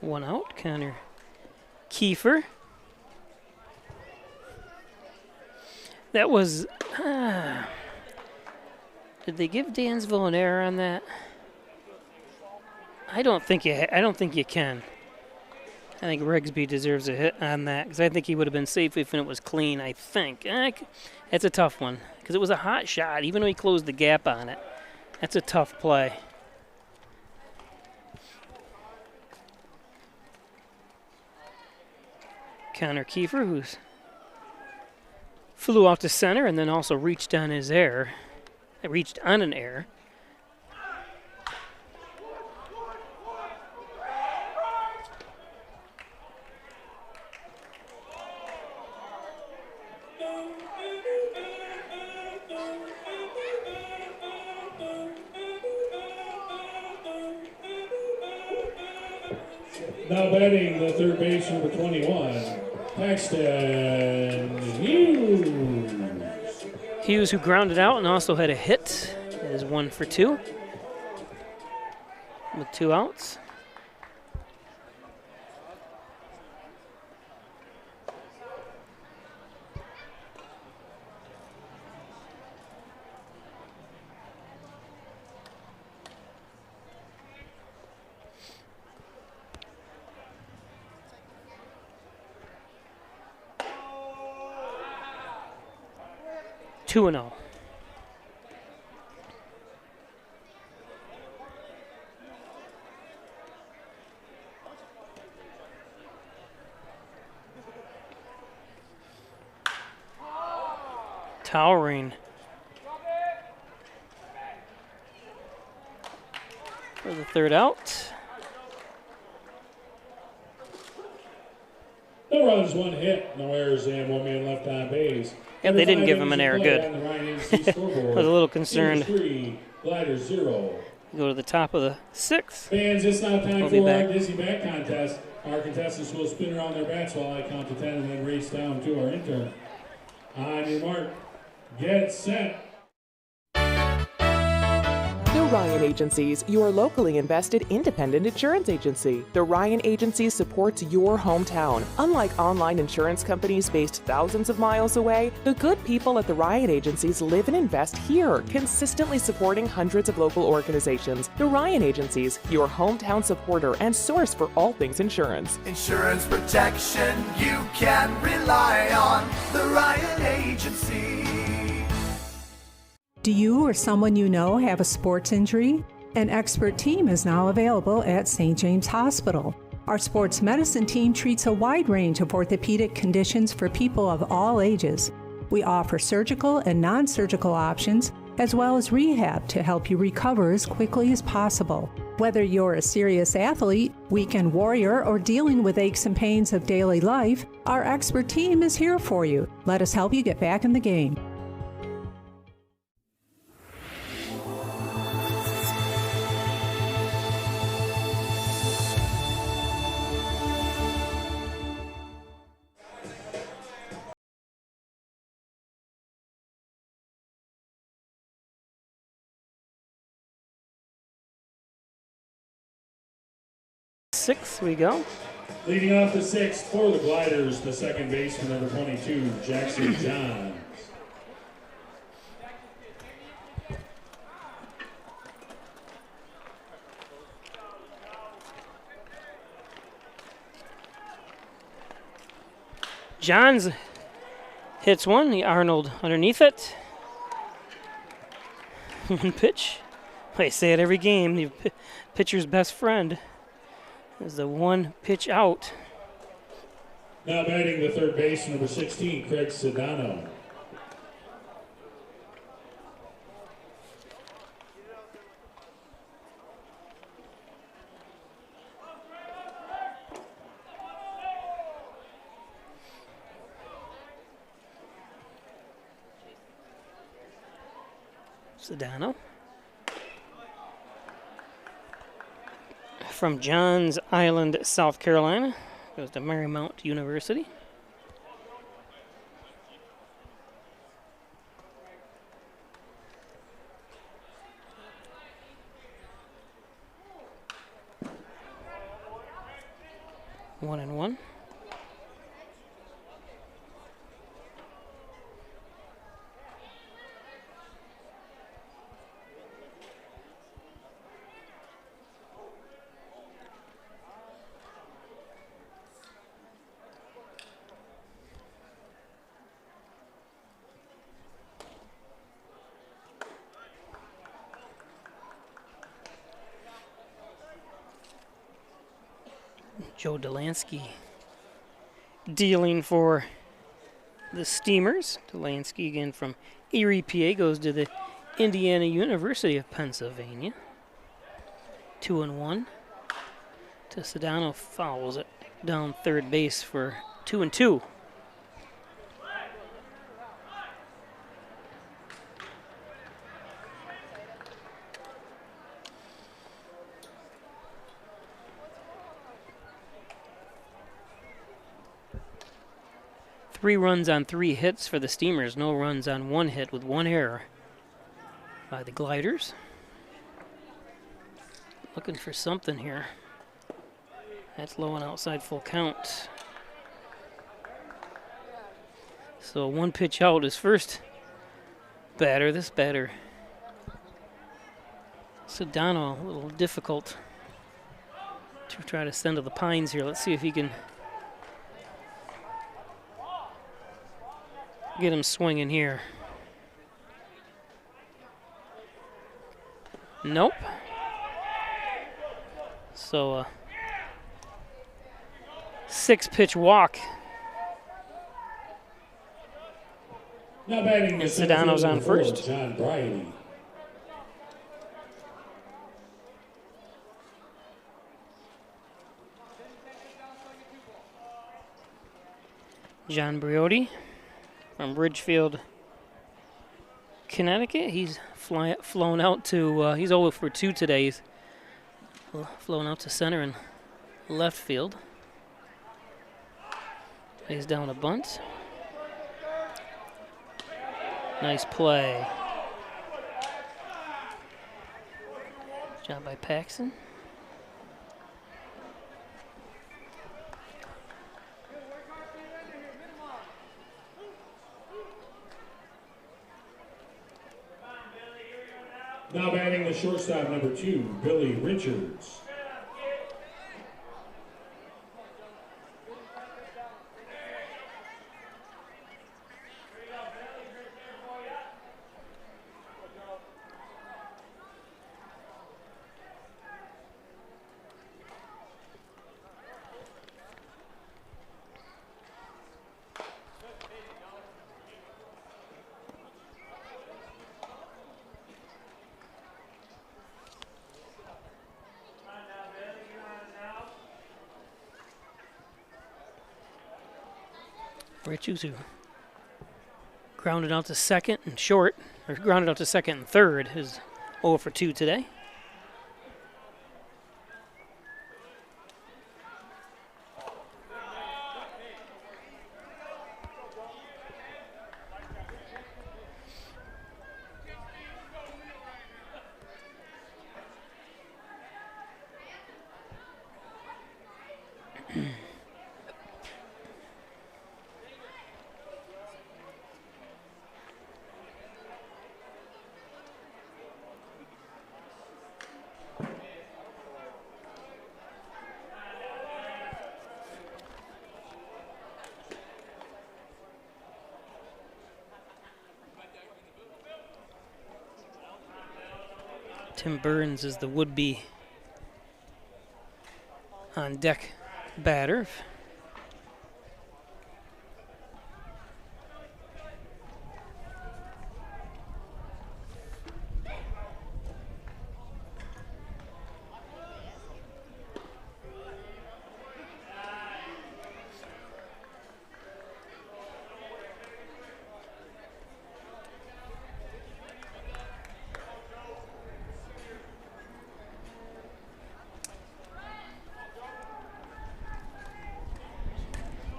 One out, Connor Kiefer. That was. Did they give Dansville an error on that? I don't think you can. I think Rigsby deserves a hit on that because I think he would have been safe if it was clean. I think it's a tough one because it was a hot shot. Even though he closed the gap on it, that's a tough play. Connor Kiefer, who's flew out to center and then also reached on his air. Reached on an air. Now batting the third base, number 21, Paxton Hughes. Hughes, who grounded out and also had a hit, is 1 for 2 with 2 outs. Two and 0. Towering for the third out. No runs, 1 hit, no errors, and 1 man left on base. Yeah, they didn't give him an error. Good. I was a little concerned. Glider 0. Go to the top of the 6th. Fans, it's now time We'll for be our back. Dizzy Bat contest. Our contestants will spin around their bats while I count to 10 and then race down to our intern. On your mark, get set. The Ryan Agencies, your locally invested independent insurance agency. The Ryan Agency supports your hometown. Unlike online insurance companies based thousands of miles away, the good people at the Ryan Agencies live and invest here, consistently supporting hundreds of local organizations. The Ryan Agencies, your hometown supporter and source for all things insurance. Insurance protection you can rely on. The Ryan Agency. Do you or someone you know have a sports injury? An expert team is now available at St. James Hospital. Our sports medicine team treats a wide range of orthopedic conditions for people of all ages. We offer surgical and non-surgical options, as well as rehab to help you recover as quickly as possible. Whether you're a serious athlete, weekend warrior, or dealing with aches and pains of daily life, our expert team is here for you. Let us help you get back in the game. Sixth we go. Leading off the 6th for the Gliders, the second baseman, number 22, Jackson Johns. Johns hits one, the Arnold underneath it. One pitch. I say it every game, the pitcher's best friend is the one pitch out. Now batting the third base, number 16, Craig Sedano. Sedano. From Johns Island, South Carolina, goes to Marymount University. One and one. Joe Delansky Dealing for the Steamers. Delansky again from Erie, PA, goes to the Indiana University of Pennsylvania. 2-1. Sedano fouls it down third base for 2-2. Three runs on 3 hits for the Steamers. No runs on 1 hit with 1 error by the Gliders. Looking for something here. That's low and outside full count. So 1 pitch out is first batter. This batter, Sedano, a little difficult to try to send to the pines here. Let's see if he can get him swinging here. Nope. So 6-pitch walk. Now batting, and Sedano's on first. John Bryony. John Briotti from Bridgefield, Connecticut. He's flown out to, he's 0 for 2 today. He's flown out to center and left field. Lays down a bunt. Nice play. Job by Paxson. Now batting the shortstop, number 2, Billy Richards. Richards, who grounded out to second and short, or grounded out to second and third, is 0 for 2 today. Tim Burns is the would-be on deck batter.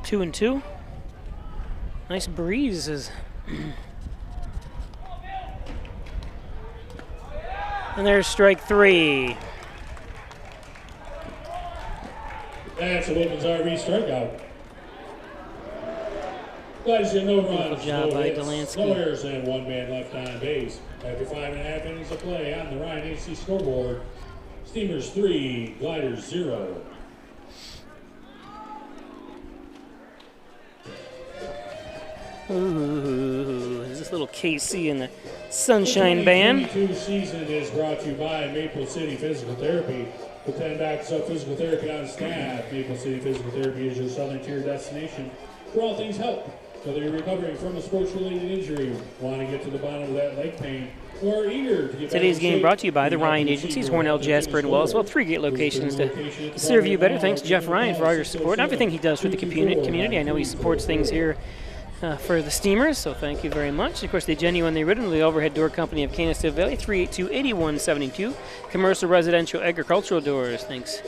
Two and two. Nice breeze is. And there's strike 3. That's a Wilkins RV strikeout. Guys, no runs, job no by hits, Delansky. no errors, and 1 man left on base. After 5.5 innings of play on the Ryan AC scoreboard, Steamers 3, Gliders 0. Ooh, this little KC in the Sunshine Band. The 2022 season is brought to you by Maple City Physical Therapy. With 10 doctors of physical therapy on staff, Maple City Physical Therapy is your southern tier destination for all things health. Whether you're recovering from a sports-related injury, want to get to the bottom of that leg pain, or eager to get Today's game brought to you by the Ryan Agencies, Hornell, Jasper, and Wellsville. 3 great locations to serve you better. Thanks, Jeff Ryan, for all your support and everything he does for the community. I know he supports things here for the Steamers, so thank you very much. Of course, the genuine, the original, the Overhead Door Company of Canisteo Valley, 382-8172. Commercial, residential, agricultural doors. Thanks,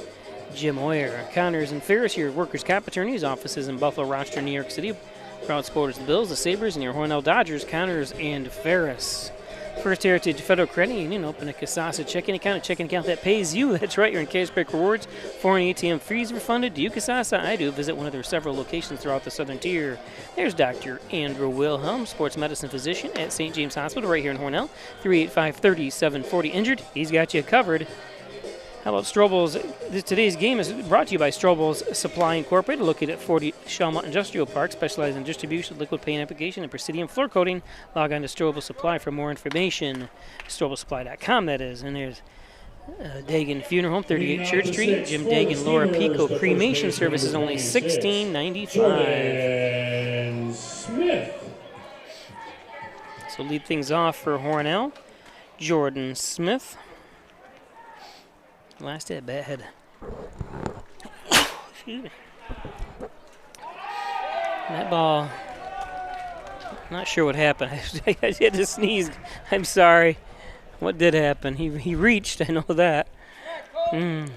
Jim Oyer. Connors and Ferris, your workers' comp attorneys, offices in Buffalo, Rochester, New York City. Proud supporters of the Bills, the Sabres, and your Hornell Dodgers, Connors and Ferris. First Heritage Federal Credit Union, open a Casasa checking account that pays you. That's right, you're in cashback rewards. Foreign ATM fees refunded. Do you, Casasa? I do. Visit one of their several locations throughout the southern tier. There's Dr. Andrew Wilhelm, sports medicine physician at St. James Hospital right here in Hornell. 385-3740. Injured? He's got you covered. How about Strobel's? Today's game is brought to you by Strobel's Supply Incorporated, located at 40 Shellmont Industrial Park, specializing in distribution, liquid paint application, and Presidium floor coating. Log on to Strobel Supply for more information. StrobelSupply.com, that is. And there's Dagan Funeral Home, 38 Church Street. Jim Dagan, Laura Pico. Cremation service is only $16.95. Smith. So lead things off for Hornell. Jordan Smith. Last at bat had. Excuse me. That ball. Not sure what happened. I had to sneeze. I'm sorry. What did happen? He reached. I know that. Now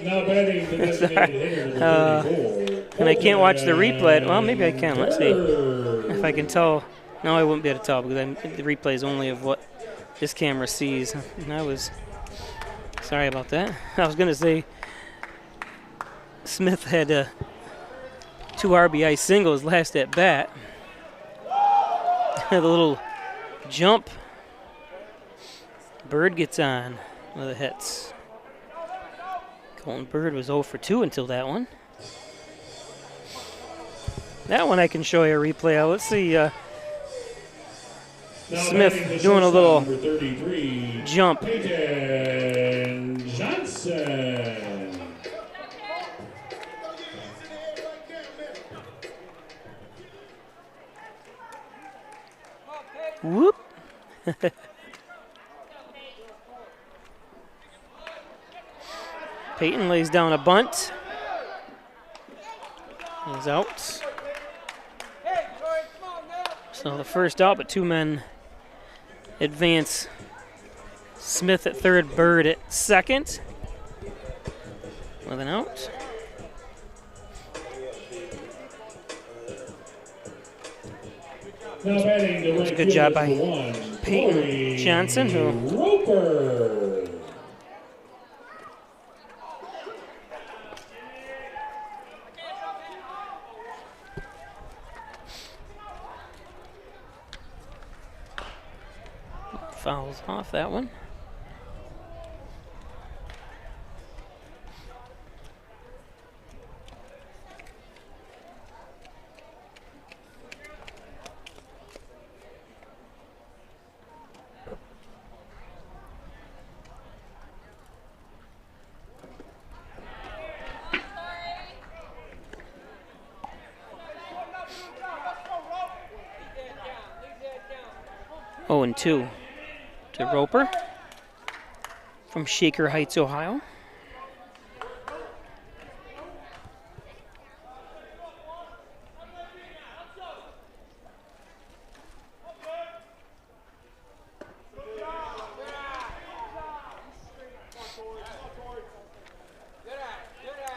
batting the designated hitter, and I can't watch the replay. Well, maybe I can. Let's see if I can tell. No, I wouldn't be able to tell because the replay is only of what this camera sees. And I was. Sorry about that. I was going to say Smith had 2 RBI singles last at bat. The little jump. Bird gets on with the hits. Colton Bird was 0 for 2 until that one. That one I can show you a replay of. Let's see. Smith doing a little jump. Johnson. Whoop. Peyton lays down a bunt. He's out. So the first out, but 2 men advance. Smith at third, Bird at second. With an out. It was a good job by Peyton Johnson, who Roper. fouls off that one. Oh, and 2 to Roper from Shaker Heights, Ohio.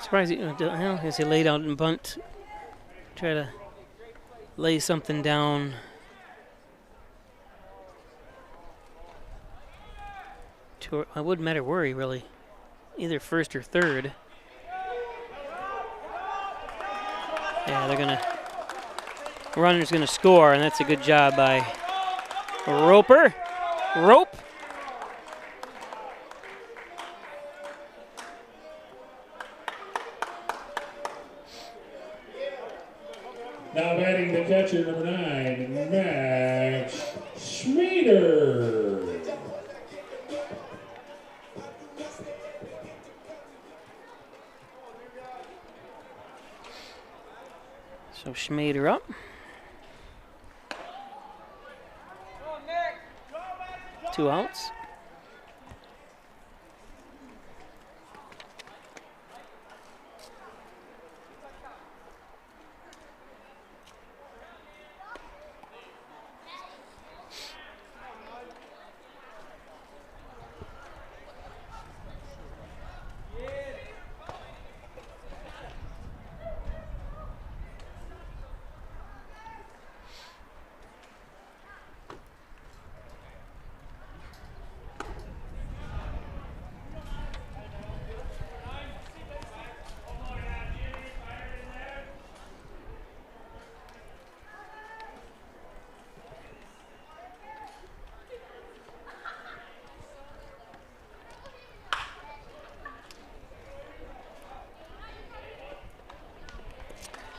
Surprised as he laid out and bunt, try to lay something down. It wouldn't matter where he really, either first or third. Yeah, they're gonna, runner's gonna score, and that's a good job by Roper. Rope. Now batting the catcher, number 9, Max Schmieder. So Schmader up. Two outs.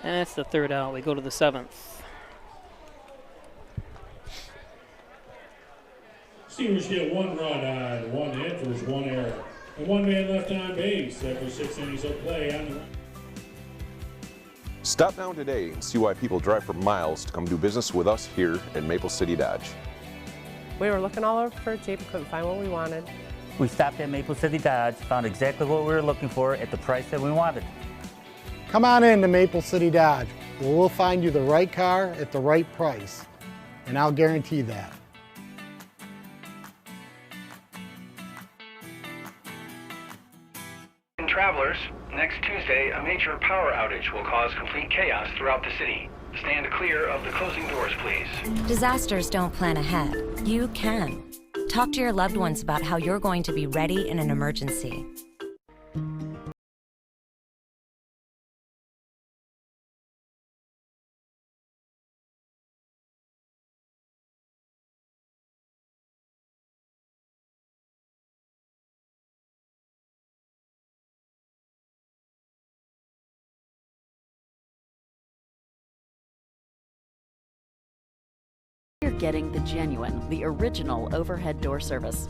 And that's the third out. We go to the seventh. Steelers get 1 run on 1 hit, there's 1 error. And 1 man left on base after 6 innings of play on the run. Stop down today and see why people drive for miles to come do business with us here in Maple City Dodge. We were looking all over for a Jeep, couldn't find what we wanted. We stopped at Maple City Dodge, found exactly what we were looking for at the price that we wanted. Come on in to Maple City Dodge, where we'll find you the right car at the right price, and I'll guarantee that. Travelers, next Tuesday, a major power outage will cause complete chaos throughout the city. Stand clear of the closing doors, please. Disasters don't plan ahead. You can. Talk to your loved ones about how you're going to be ready in an emergency. You're getting the genuine, the original overhead door service.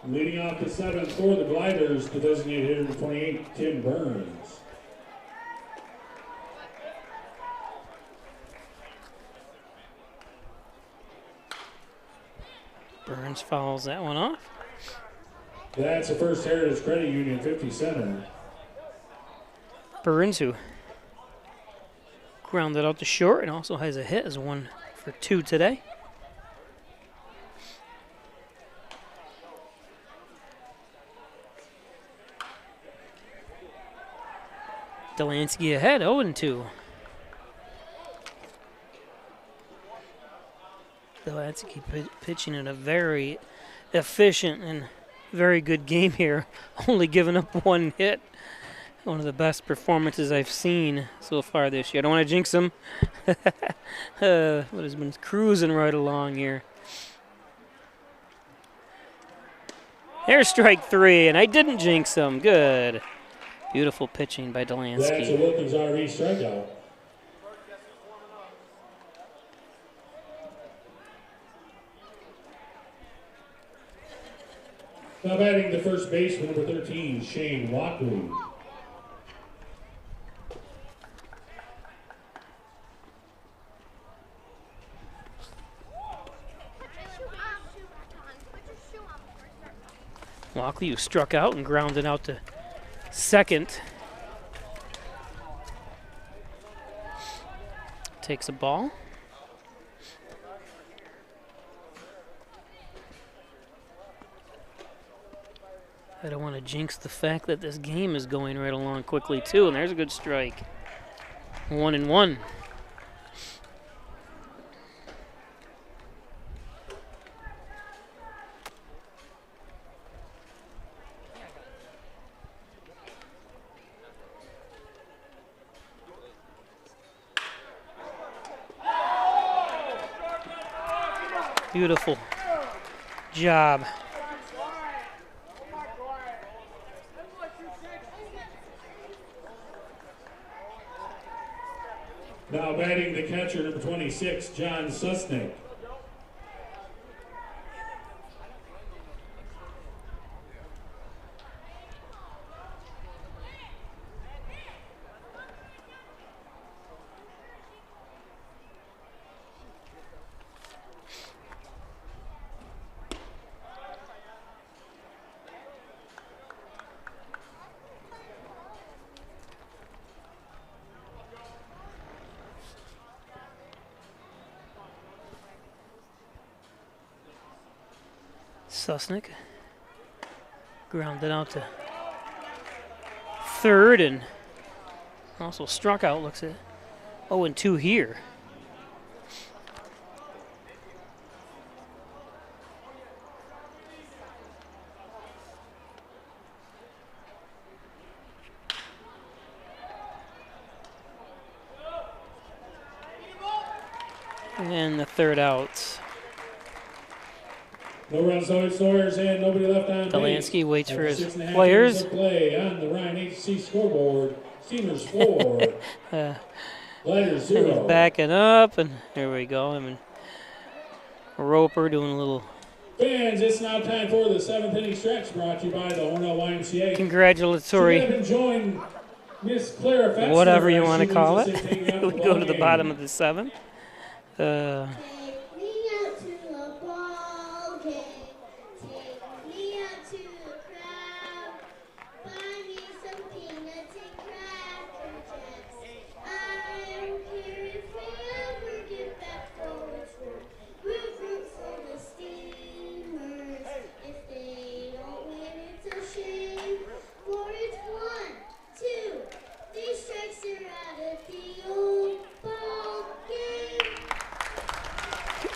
Leading off the 7th for the Gliders, the designated hitter number 28, Tim Burns. Burns fouls that one off. That's the first Heritage Credit Union 50 center. Burns, who grounded out to short and also has a hit, is 1 for 2 today. Delansky ahead, 0-2. Delansky pitching in a very efficient and very good game here, only giving up 1 hit. One of the best performances I've seen so far this year. I don't want to jinx him. What has been cruising right along here. There's strike 3, and I didn't jinx him. Good. Beautiful pitching by Delansky. That's a Wilkins RE strikeout. Now batting the first baseman, number 13, Shane Walkley. Walkley, who struck out and grounded out to second, takes a ball. I don't want to jinx the fact that this game is going right along quickly, too. And there's a good strike. 1-1. Beautiful job. Now batting the catcher, number 26, John Susnick. Susnick grounded out to third and also struck out. Looks at 0-2 here. And the third out. No runs, no scorers, and nobody left on base. Delansky waits for his 6.5 players. innings of play on the Ryan Agency scoreboard. Steamers 4, Gliders 0. He's backing up, and there we go. Him and Roper doing a little. Fans, it's now time for the 7th inning stretch brought to you by the Hornell YMCA. Congratulatory. Miss Clara Fetzer, whatever you want to she call leads it. us taking out We the go ball to the game. bottom of the 7th.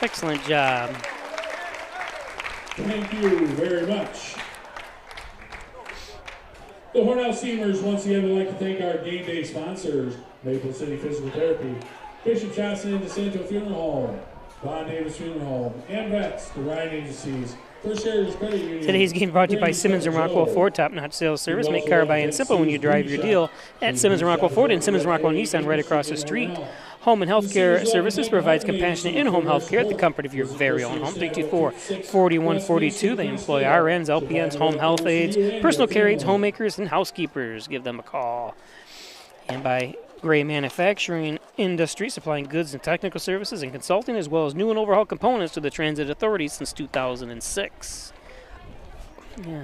Excellent job. Thank you very much. The Hornell Steamers once again would like to thank our game day sponsors, Maple City Physical Therapy, Bishop Johnson and DeSanto Funeral Home, Von Davis Funeral Home, AmVets, the Ryan Agencies, First Heritage Credit Union. Today's game brought to you by Simmons and Rockwell Ford, top-notch sales service. Make car buying simple when you drive your deal at Simmons and Rockwell Ford and Simmons and Rockwell Nissan right across the street. Home and Healthcare Services provides compassionate in-home health care at the comfort of your very own home. 324-4142. They employ RNs, LPNs, home health aides, personal care aides, homemakers, and housekeepers. Give them a call. And by Gray Manufacturing Industry, supplying goods and technical services and consulting, as well as new and overhaul components to the transit authority since 2006. Yeah.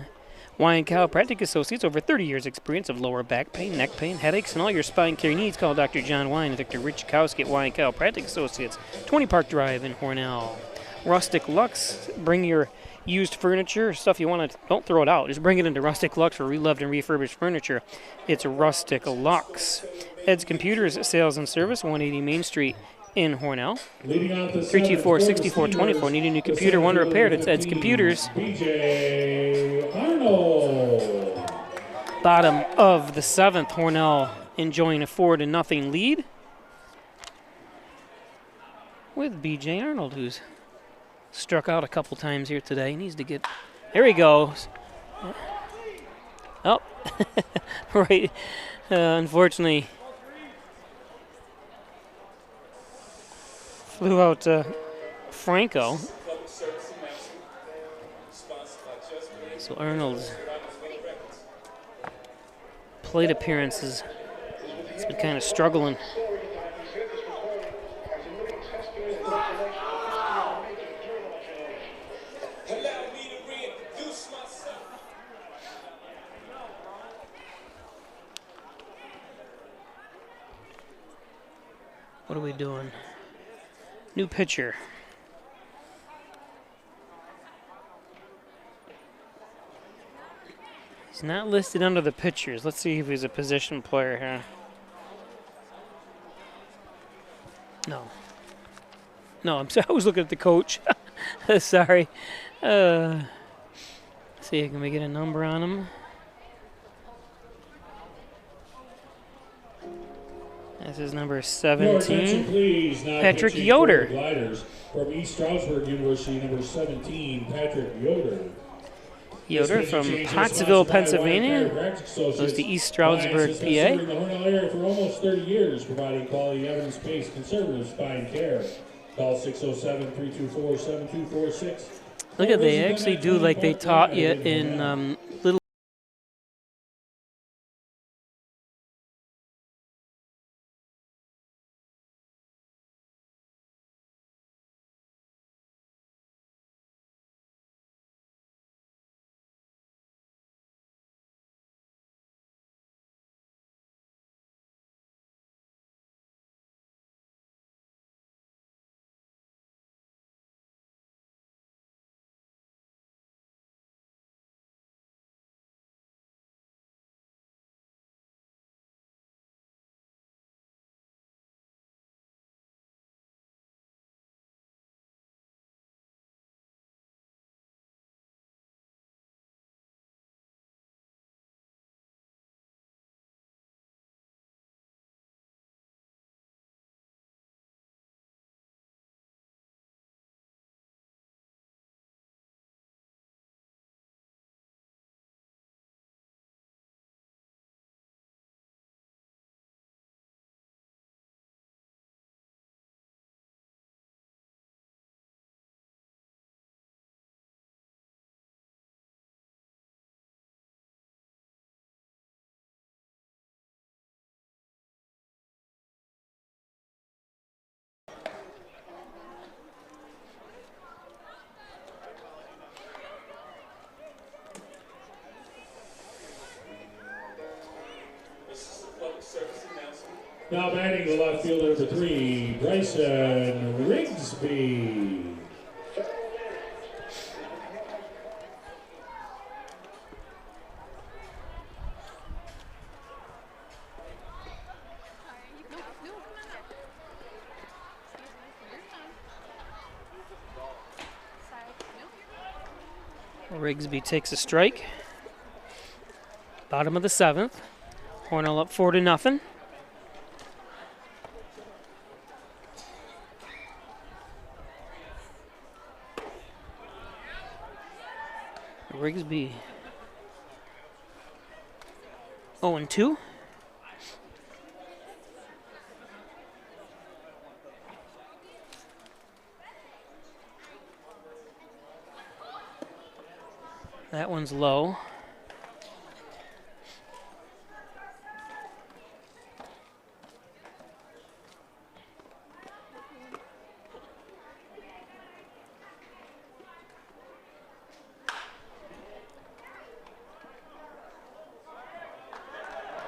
Wine Chiropractic Associates, over 30 years experience of lower back pain, neck pain, headaches, and all your spine care needs. Call Dr. John Wine and Dr. Rich Kowski at Wine Chiropractic Associates, 20 Park Drive in Hornell. Rustic Lux, bring your used furniture, stuff you want to, don't throw it out. Just bring it into Rustic Lux for reloved and refurbished furniture. It's Rustic Lux. Ed's Computers, sales and service, 180 Main Street in Hornell. 324-6424. Need a new computer, one repaired. It's Ed's Computers. BJ Arnold. Bottom of the 7th, Hornell enjoying a 4-0 lead with BJ Arnold, who's struck out a couple times here today. He needs to get, there he goes. Oh, right. Unfortunately, flew out Franco. So Arnold's plate appearances, it's been kind of struggling. What are we doing? New pitcher. He's not listed under the pitchers. Let's see if he's a position player here. No. No, I'm sorry. I was looking at the coach. Sorry. See, can we get a number on him? This is number 17. Please, now Patrick pitching Yoder. for the Gliders from East Stroudsburg University, number 17, Patrick Yoder. Yoder from Pottsville, Pennsylvania. Goes to East Stroudsburg, Serving the PA. Hornell area for almost 30 years, providing quality evidence-based conservative spine care. Call 607-324-7246. Look at, they actually do like they taught you in little. Now batting the left fielder for 3, Bryson Rigsby. Rigsby takes a strike. Bottom of the 7th. Hornell up 4-0. Rigsby 0-2. That one's low.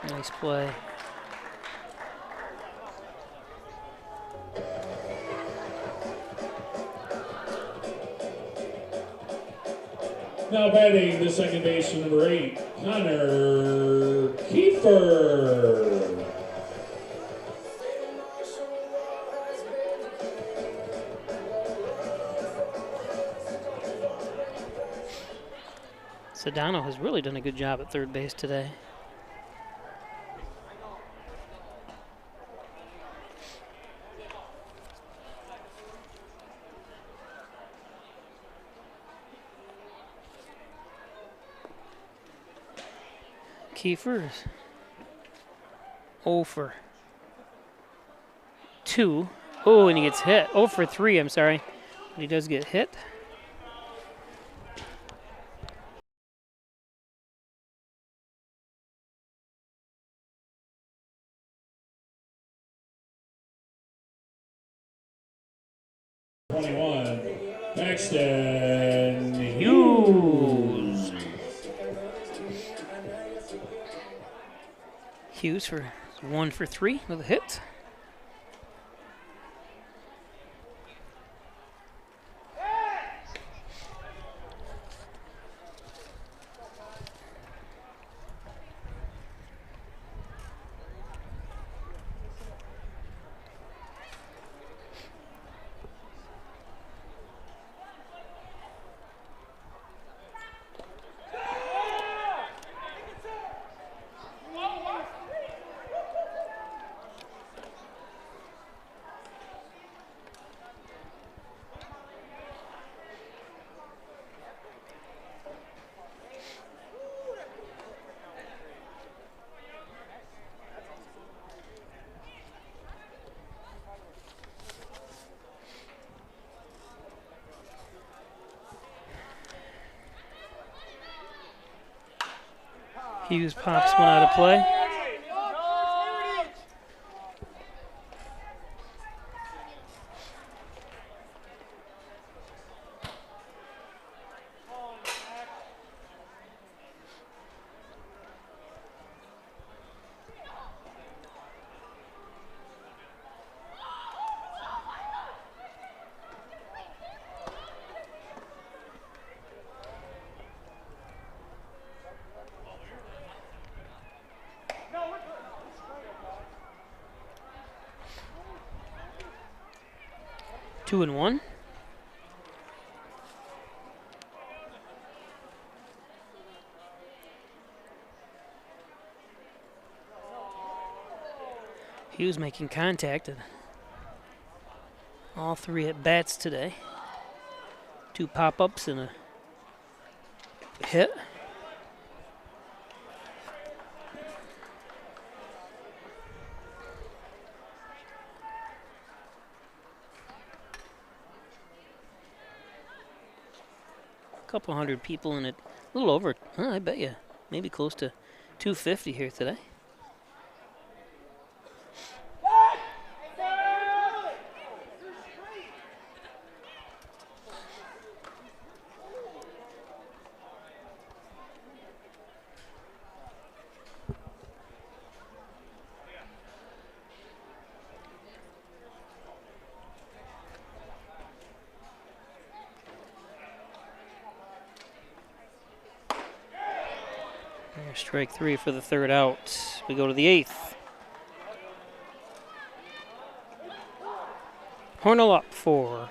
Nice play. Now batting the second baseman, number 8, Connor Kiefer. Sedano has really done a good job at third base today. Kiefer's 0 for 2. Oh, and he gets hit. 0 for 3, I'm sorry. But he does get hit. Paxton Hughes. Hughes for 1 for 3 with a hit. Hughes pops one out of play. Two and one. Hughes making contact at all three at bats today. Two pop-ups and a hit. Couple hundred people in it, a little over, I bet you, maybe close to 250 here today. Strike three for the third out. We go to the eighth. Hornell up 4-0.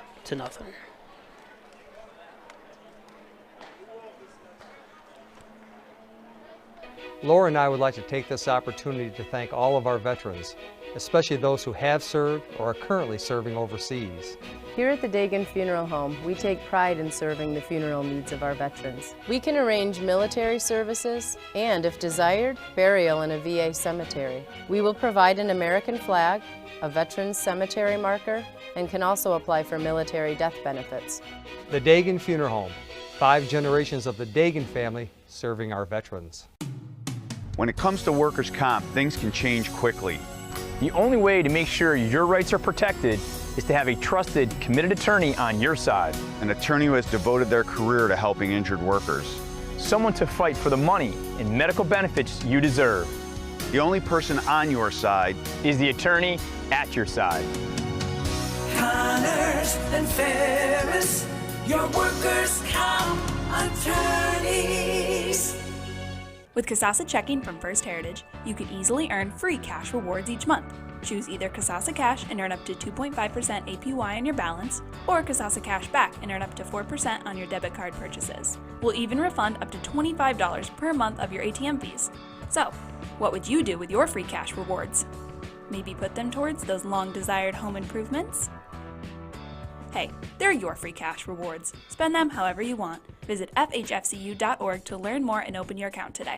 Laura and I would like to take this opportunity to thank all of our veterans, especially those who have served or are currently serving overseas. Here at the Dagan Funeral Home, we take pride in serving the funeral needs of our veterans. We can arrange military services and, if desired, burial in a VA cemetery. We will provide an American flag, a veteran's cemetery marker, and can also apply for military death benefits. The Dagan Funeral Home, 5 generations of the Dagan family serving our veterans. When it comes to workers' comp, things can change quickly. The only way to make sure your rights are protected is to have a trusted, committed attorney on your side. An attorney who has devoted their career to helping injured workers. Someone to fight for the money and medical benefits you deserve. The only person on your side is the attorney at your side. Connors and Ferris, your workers' comp attorneys. With Kasasa Checking from First Heritage, you can easily earn free cash rewards each month. Choose either Kasasa Cash and earn up to 2.5% APY on your balance, or Kasasa Cash Back and earn up to 4% on your debit card purchases. We'll even refund up to $25 per month of your ATM fees. So, what would you do with your free cash rewards? Maybe put them towards those long-desired home improvements? Hey, they're your free cash rewards. Spend them however you want. Visit fhfcu.org to learn more and open your account today.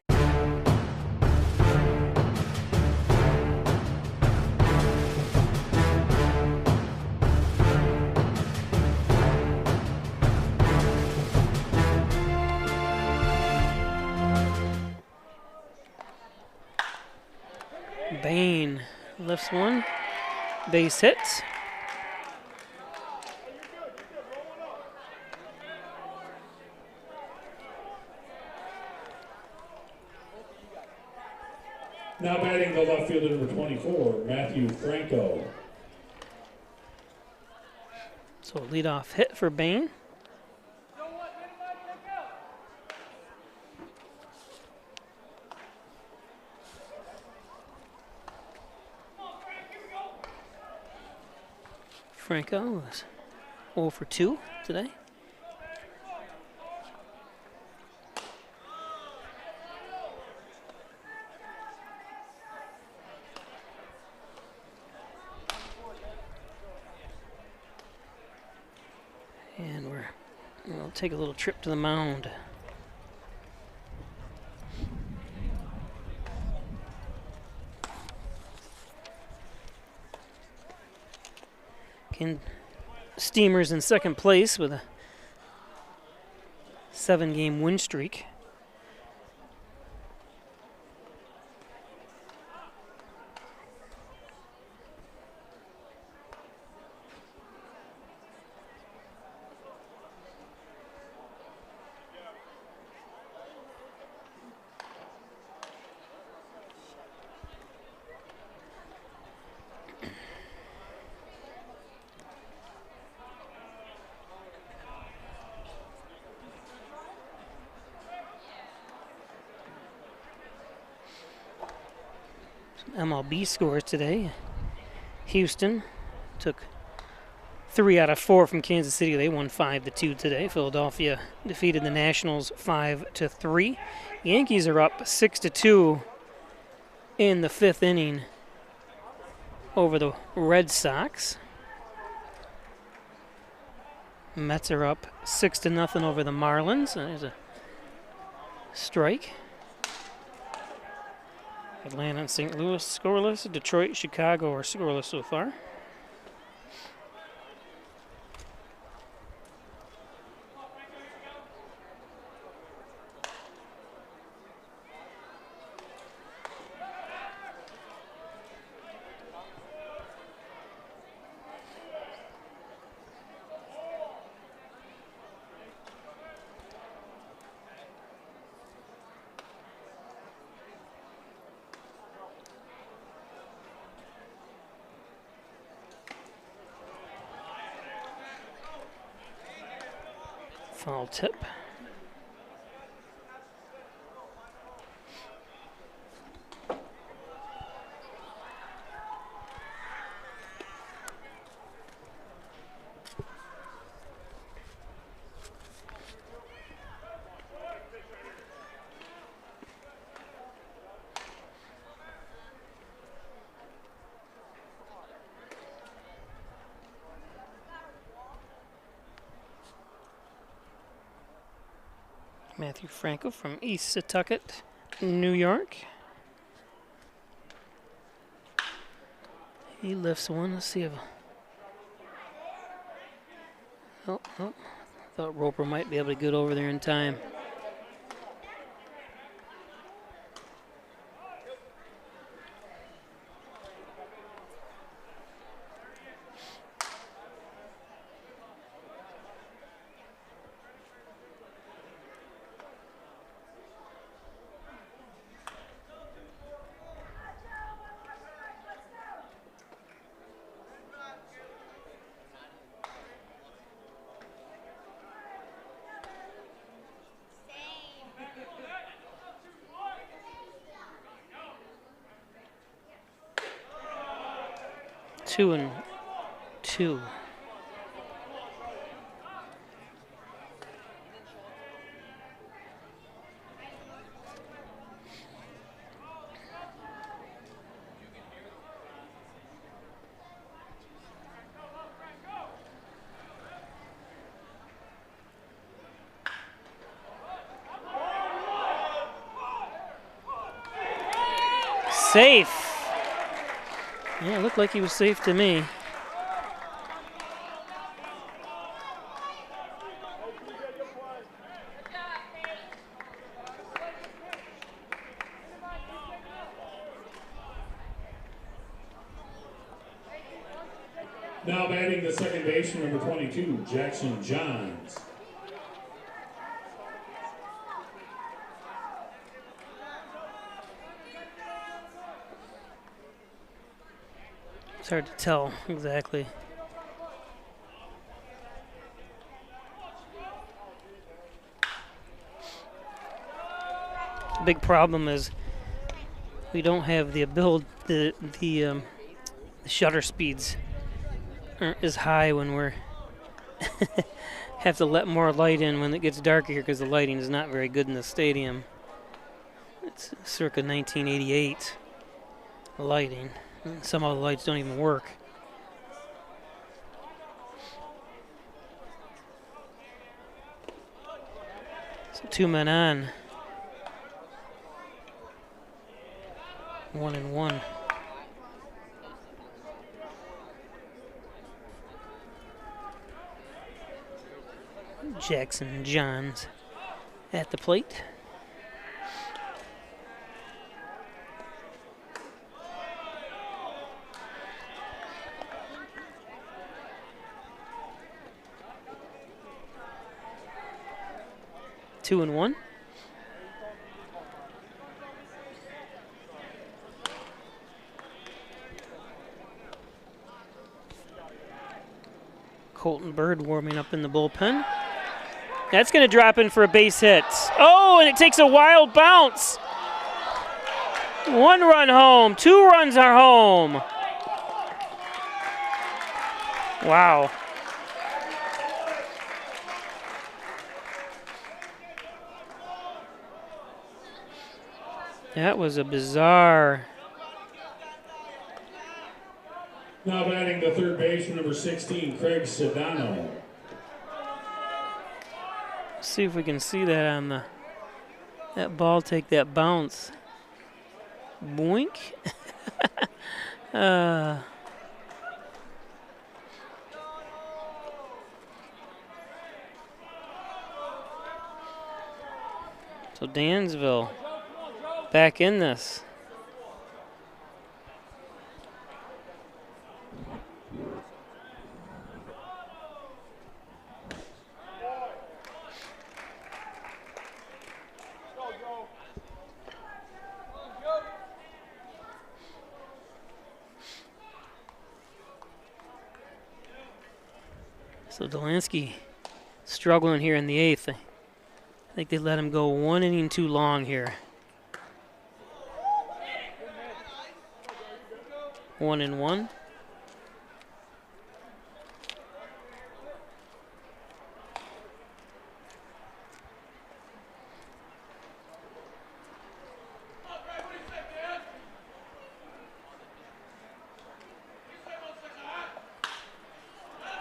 Bain lifts one, base hit. Now batting the left fielder, number 24, Matthew Franco. So a leadoff hit for Bain. Franco is 0 for 2 today. And we'll take a little trip to the mound. Steamers in second place with a 7-game win streak. MLB scores today. Houston took 3 out of 4 from Kansas City. They won 5-2 today. Philadelphia defeated the Nationals 5-3. Yankees are up 6-2 in the 5th inning over the Red Sox. Mets are up 6-0 over the Marlins. There's a strike. Atlanta and St. Louis scoreless. Detroit, Chicago are scoreless so far. Foul tip. Matthew Franco from East Setauket, New York. He lifts one. Let's see if... Oh. Thought Roper might be able to get over there in time. Two and two. Safe. Yeah, it looked like he was safe to me. Now batting the second baseman, number 22, Jackson Johns. It's hard to tell exactly. The big problem is we don't have the ability, the shutter speeds aren't as high when we're have to let more light in when it gets darker here because the lighting is not very good in the stadium. It's circa 1988 lighting. Some of the lights don't even work. So 2 men on. 1-1. Jackson Johns at the plate. Two and one. Colton Bird warming up in the bullpen. That's going to drop in for a base hit. Oh, and it takes a wild bounce. 1 run home. 2 runs are home. Wow. That was a bizarre. Now batting the third baseman, number 16, Craig Sedano. See if we can see that on that ball take that bounce. Boink. So Dansville back in this. So Delansky struggling here in the 8th. I think they let him go 1 inning too long here. 1-1.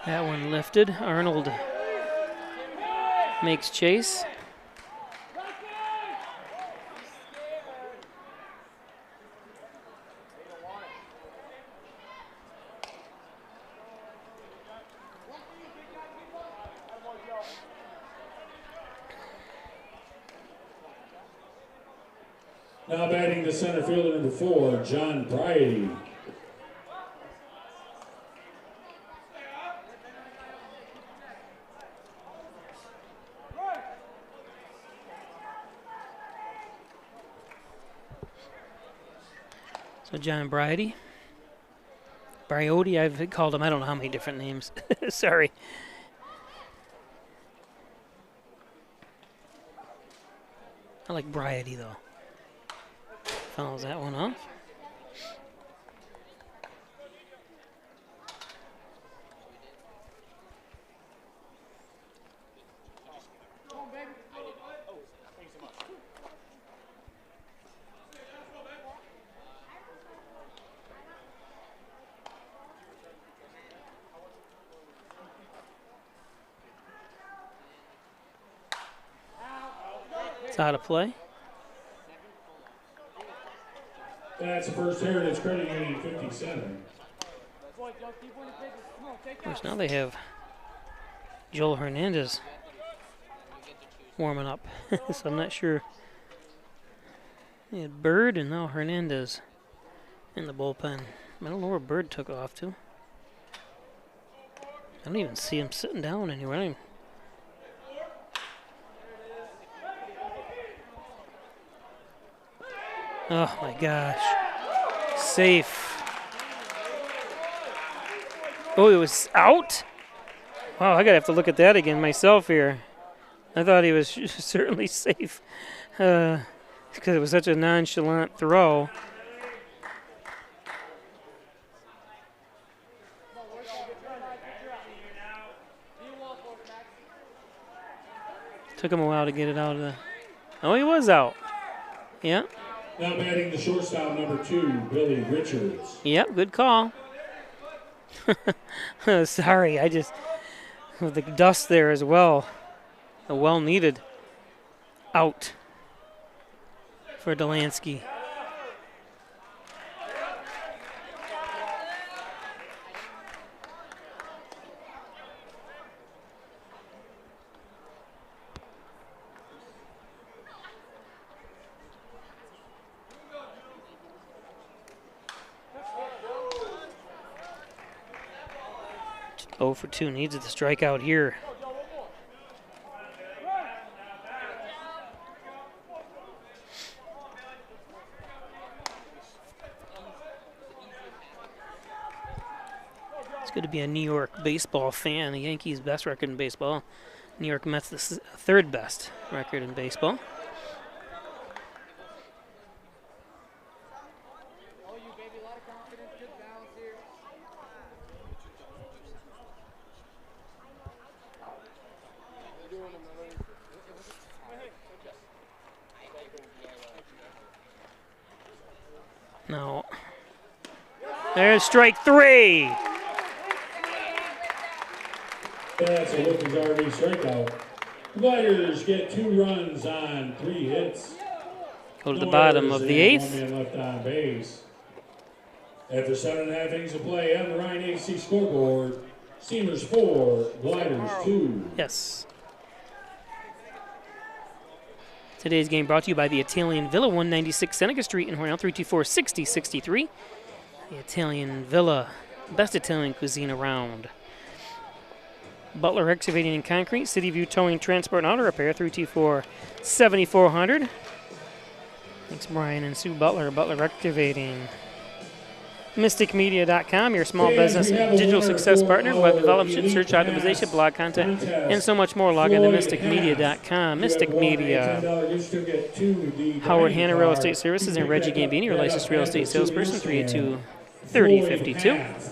That one lifted. Arnold makes chase. Now batting the center fielder, number 4, John Bryady. So John Bryody. Bryody, I've called him, I don't know how many different names. Sorry. I like Bryody, though. Fouls that one off. It's out of play. That's First Heritage Credit Union 57. Of course, now they have Joel Hernandez warming up. So I'm not sure. They had Bird and now Hernandez in the bullpen. I don't know where Bird took off to. I don't even see him sitting down anywhere. I don't even. Oh my gosh. Safe. Oh, it was out? Wow, I gotta have to look at that again myself here. I thought he was certainly safe because it was such a nonchalant throw. Took him a while to get it out of the. Oh, he was out. Yeah. Now batting the shortstop, number 2, Billy Richards. Yep, good call. Sorry, I just with the dust there as well. A well-needed out for Delansky. Oh for 2, needs the strikeout here. It's good to be a New York baseball fan. The Yankees' best record in baseball. New York Mets, the 3rd best record in baseball. There's strike 3. That's a Wilkins RV strikeout. Gliders get 2 runs on 3 hits. Go to the bottom of the 8th. 1 man left on base. After 7.5 innings of play on the Ryan AC scoreboard, Steamers 4, Gliders 2. Yes. Today's game brought to you by the Italian Villa, 196 Seneca Street in Hornell, 324-6063. The Italian Villa, best Italian cuisine around. Butler Excavating and Concrete, City View Towing, Transport, and Auto Repair, 324-7400. Thanks, Brian and Sue Butler, Butler Excavating. MysticMedia.com, your small business digital success partner, web development, search optimization, blog content, and so much more. Log on to MysticMedia.com. Mystic Media. Howard Hanna Real Estate Services and Reggie Gambini, your licensed real estate salesperson, 382-3052.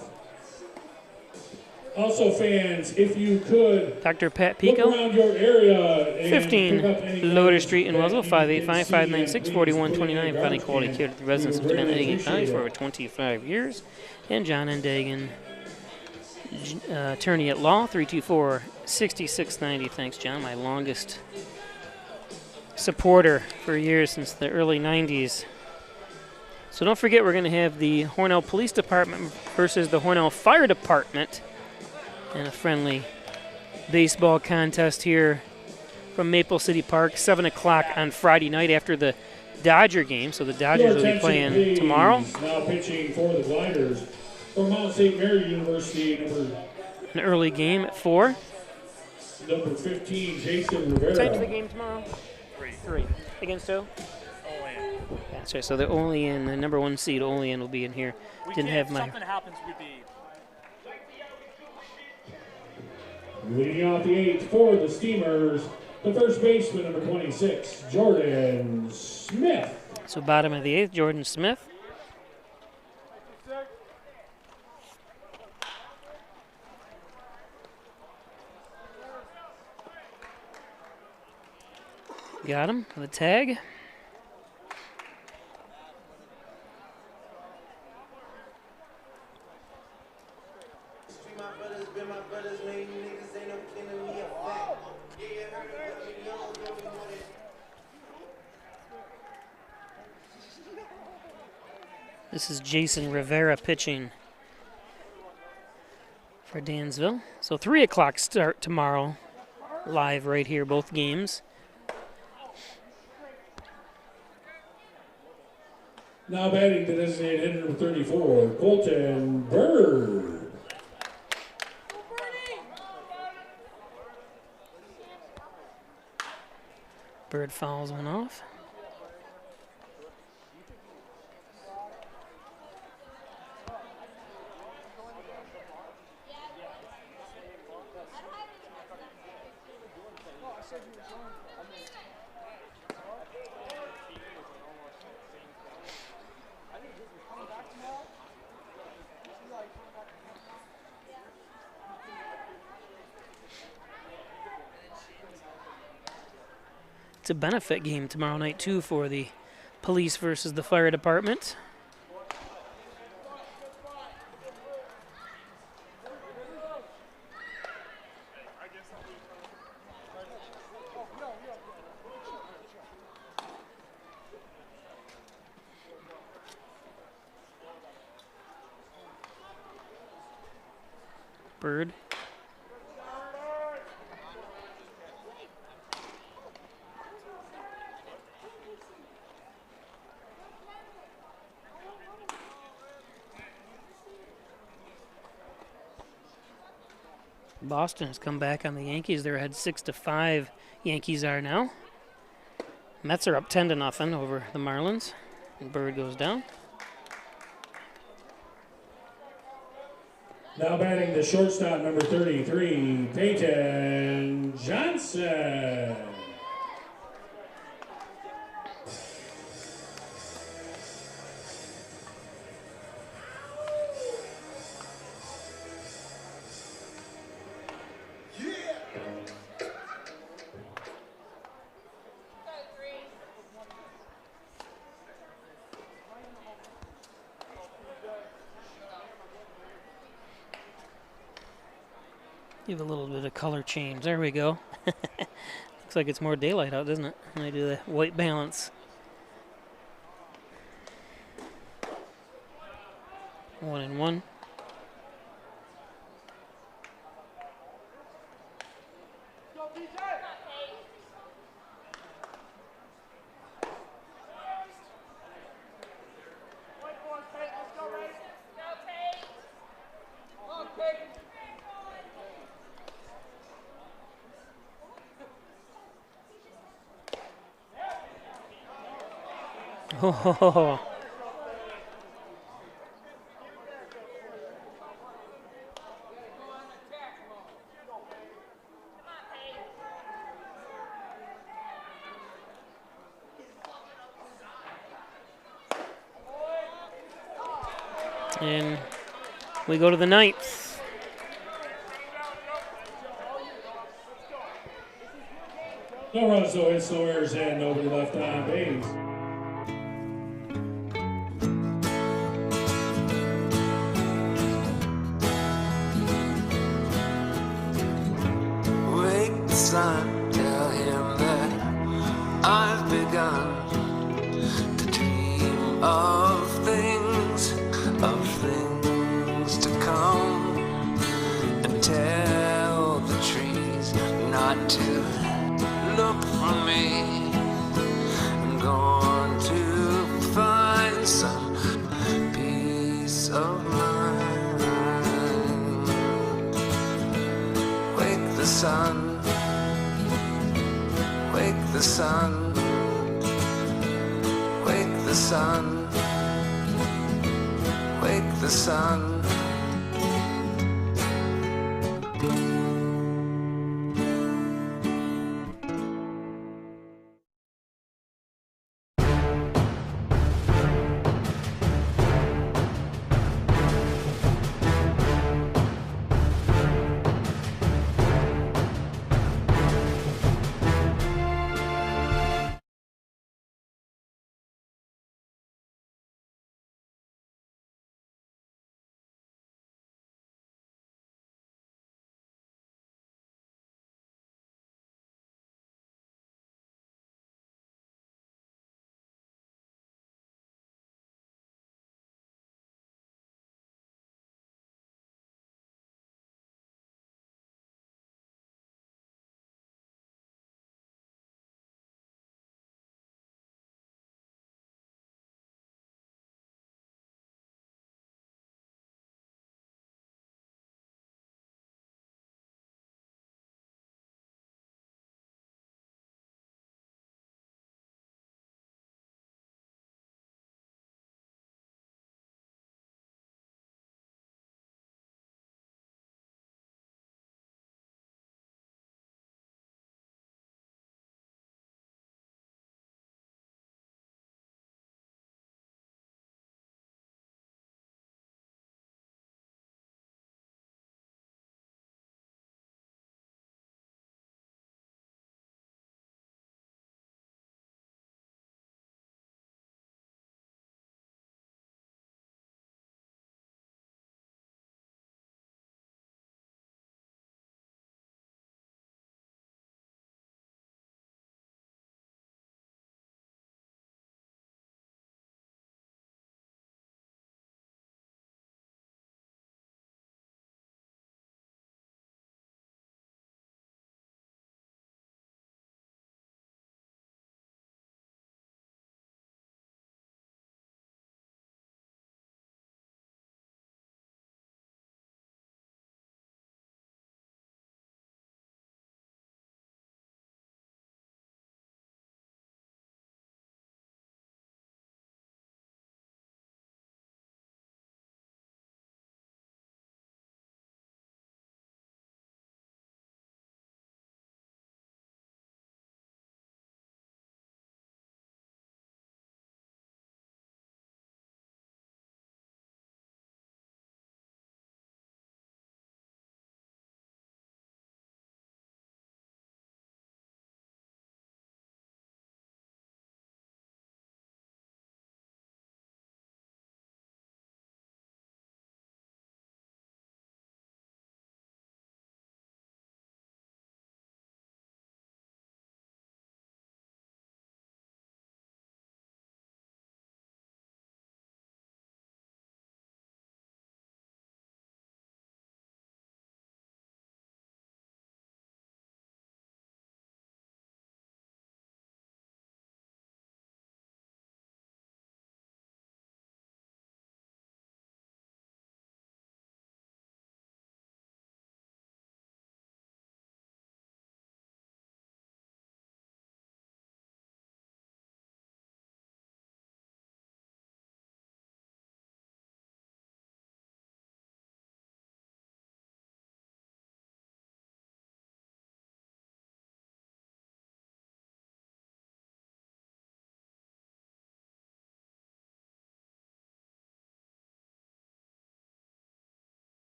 Also, fans, if you could, Dr. Pat look Pico, around your area and 15 pick up any Loader Street in Wellsville, 585-596-4129. Providing quality care to the residents of Demond, Egan County for over 25 years. And John and Dagan, attorney at law, 324-6690. Thanks, John, my longest supporter for years since the early 90s. So don't forget, we're going to have the Hornell Police Department versus the Hornell Fire Department in a friendly baseball contest here from Maple City Park, 7 o'clock on Friday night after the Dodger game. So the Dodgers will be playing tomorrow. Now pitching for the Gliders from Mount St. Mary University, An early game at 4. number 15, Jason Rivera. Time's the game tomorrow? 3. Against who? Olean. That's right. So the Olean, the number 1 seed, Olean will be in here. Didn't have my. Something happens with the. Leading off the 8th for the Steamers, the first baseman, number 26, Jordan Smith. So bottom of the 8th, Jordan Smith. Got him with a tag. This is Jason Rivera pitching for Dansville. So 3 o'clock start tomorrow, live right here, both games. Now batting the designated hitter, number 34, Colton Bird. Bird fouls one off. It's a benefit game tomorrow night, too, for the police versus the fire department. Bird. Boston has come back on the Yankees. They're ahead 6-5. Yankees are now. Mets are up 10-0 over the Marlins. And Bird goes down. Now batting the shortstop, number 33, Peyton Johnson. Give a little bit of color change. There we go. Looks like it's more daylight out, doesn't it? When I do the white balance. 1-1. Oh. And we go to the ninth. No runs, no hits, no errors, and nobody left on base. Wake the sun, tell him that I've begun to dream of things to come, and tell the trees not to look for me. I'm going to find some peace of mind. Wake the sun, wake the sun, wake the sun, wake the sun.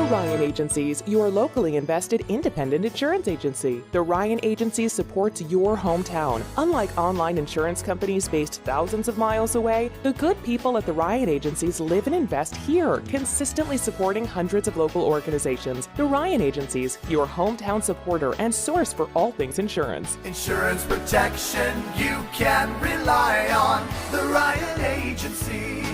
Ryan Agencies, your locally invested independent insurance agency. The Ryan Agency supports your hometown. Unlike online insurance companies based thousands of miles away, the good people at the Ryan Agencies live and invest here, consistently supporting hundreds of local organizations. The Ryan Agencies, your hometown supporter and source for all things insurance. Insurance protection you can rely on. The Ryan Agency.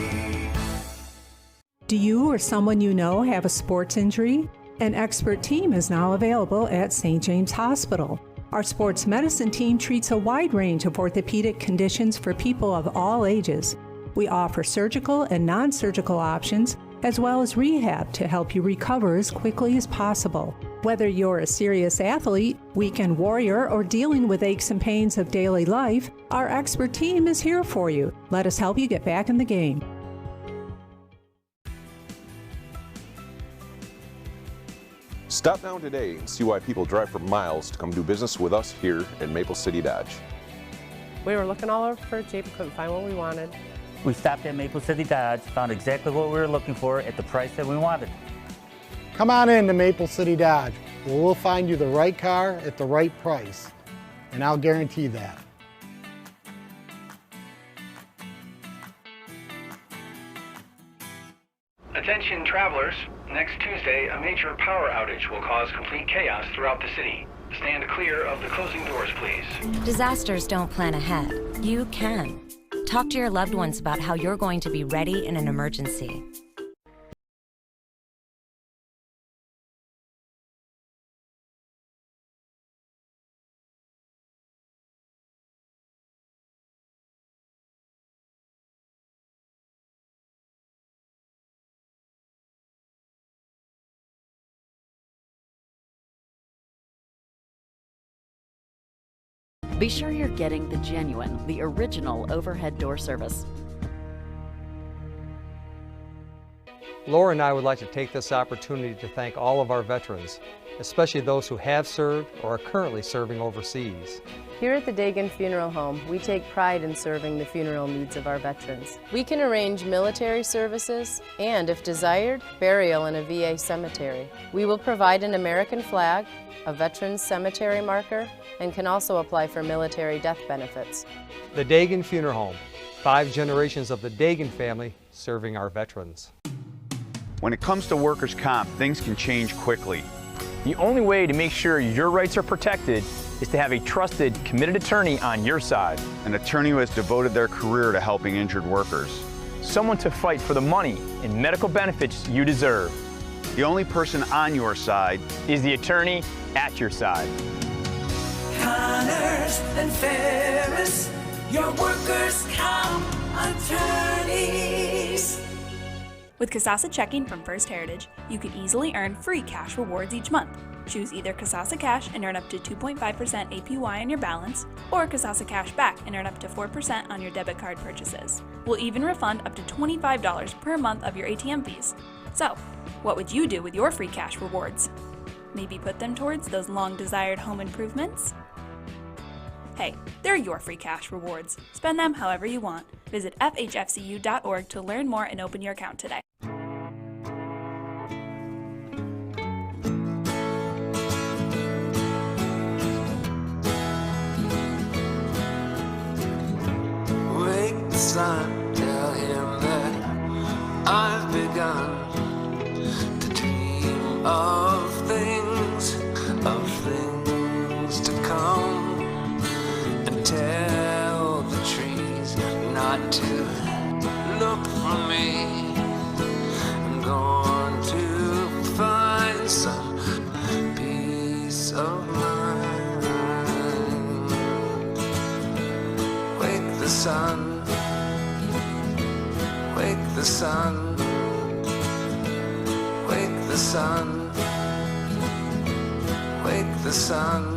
Do you or someone you know have a sports injury? An expert team is now available at St. James Hospital. Our sports medicine team treats a wide range of orthopedic conditions for people of all ages. We offer surgical and non-surgical options, as well as rehab to help you recover as quickly as possible. Whether you're a serious athlete, weekend warrior, or dealing with aches and pains of daily life, our expert team is here for you. Let us help you get back in the game. Stop down today and see why people drive for miles to come do business with us here in Maple City Dodge. We were looking all over for a Jeep, couldn't find what we wanted. We stopped at Maple City Dodge, found exactly what we were looking for at the price that we wanted. Come on in to Maple City Dodge, where we'll find you the right car at the right price. And I'll guarantee that. Attention travelers, next Tuesday a major power outage will cause complete chaos throughout the city. Stand clear of the closing doors, please. Disasters don't plan ahead. You can. Talk to your loved ones about how you're going to be ready in an emergency. Be sure you're getting the genuine, the original overhead door service. Laura and I would like to take this opportunity to thank all of our veterans, especially those who have served or are currently serving overseas. Here at the Dagan Funeral Home, we take pride in serving the funeral needs of our veterans. We can arrange military services and, if desired, burial in a VA cemetery. We will provide an American flag, a veteran's cemetery marker, and can also apply for military death benefits. The Dagan Funeral Home, 5 generations of the Dagan family serving our veterans. When it comes to workers' comp, things can change quickly. The only way to make sure your rights are protected is to have a trusted, committed attorney on your side. An attorney who has devoted their career to helping injured workers. Someone to fight for the money and medical benefits you deserve. The only person on your side is the attorney at your side. Connors and Ferris, your workers' comp attorneys. With Kasasa Checking from First Heritage, you can easily earn free cash rewards each month. Choose either Kasasa Cash and earn up to 2.5% APY on your balance, or Kasasa Cash Back and earn up to 4% on your debit card purchases. We'll even refund up to $25 per month of your ATM fees. So, what would you do with your free cash rewards? Maybe put them towards those long-desired home improvements? Hey, they're your free cash rewards. Spend them however you want. Visit fhfcu.org to learn more and open your account today. Wake the sun, tell him that I've begun to dream of things to come. Tell the trees not to look for me. I'm going to find some peace of mind. Wake the sun, wake the sun, wake the sun, wake the sun.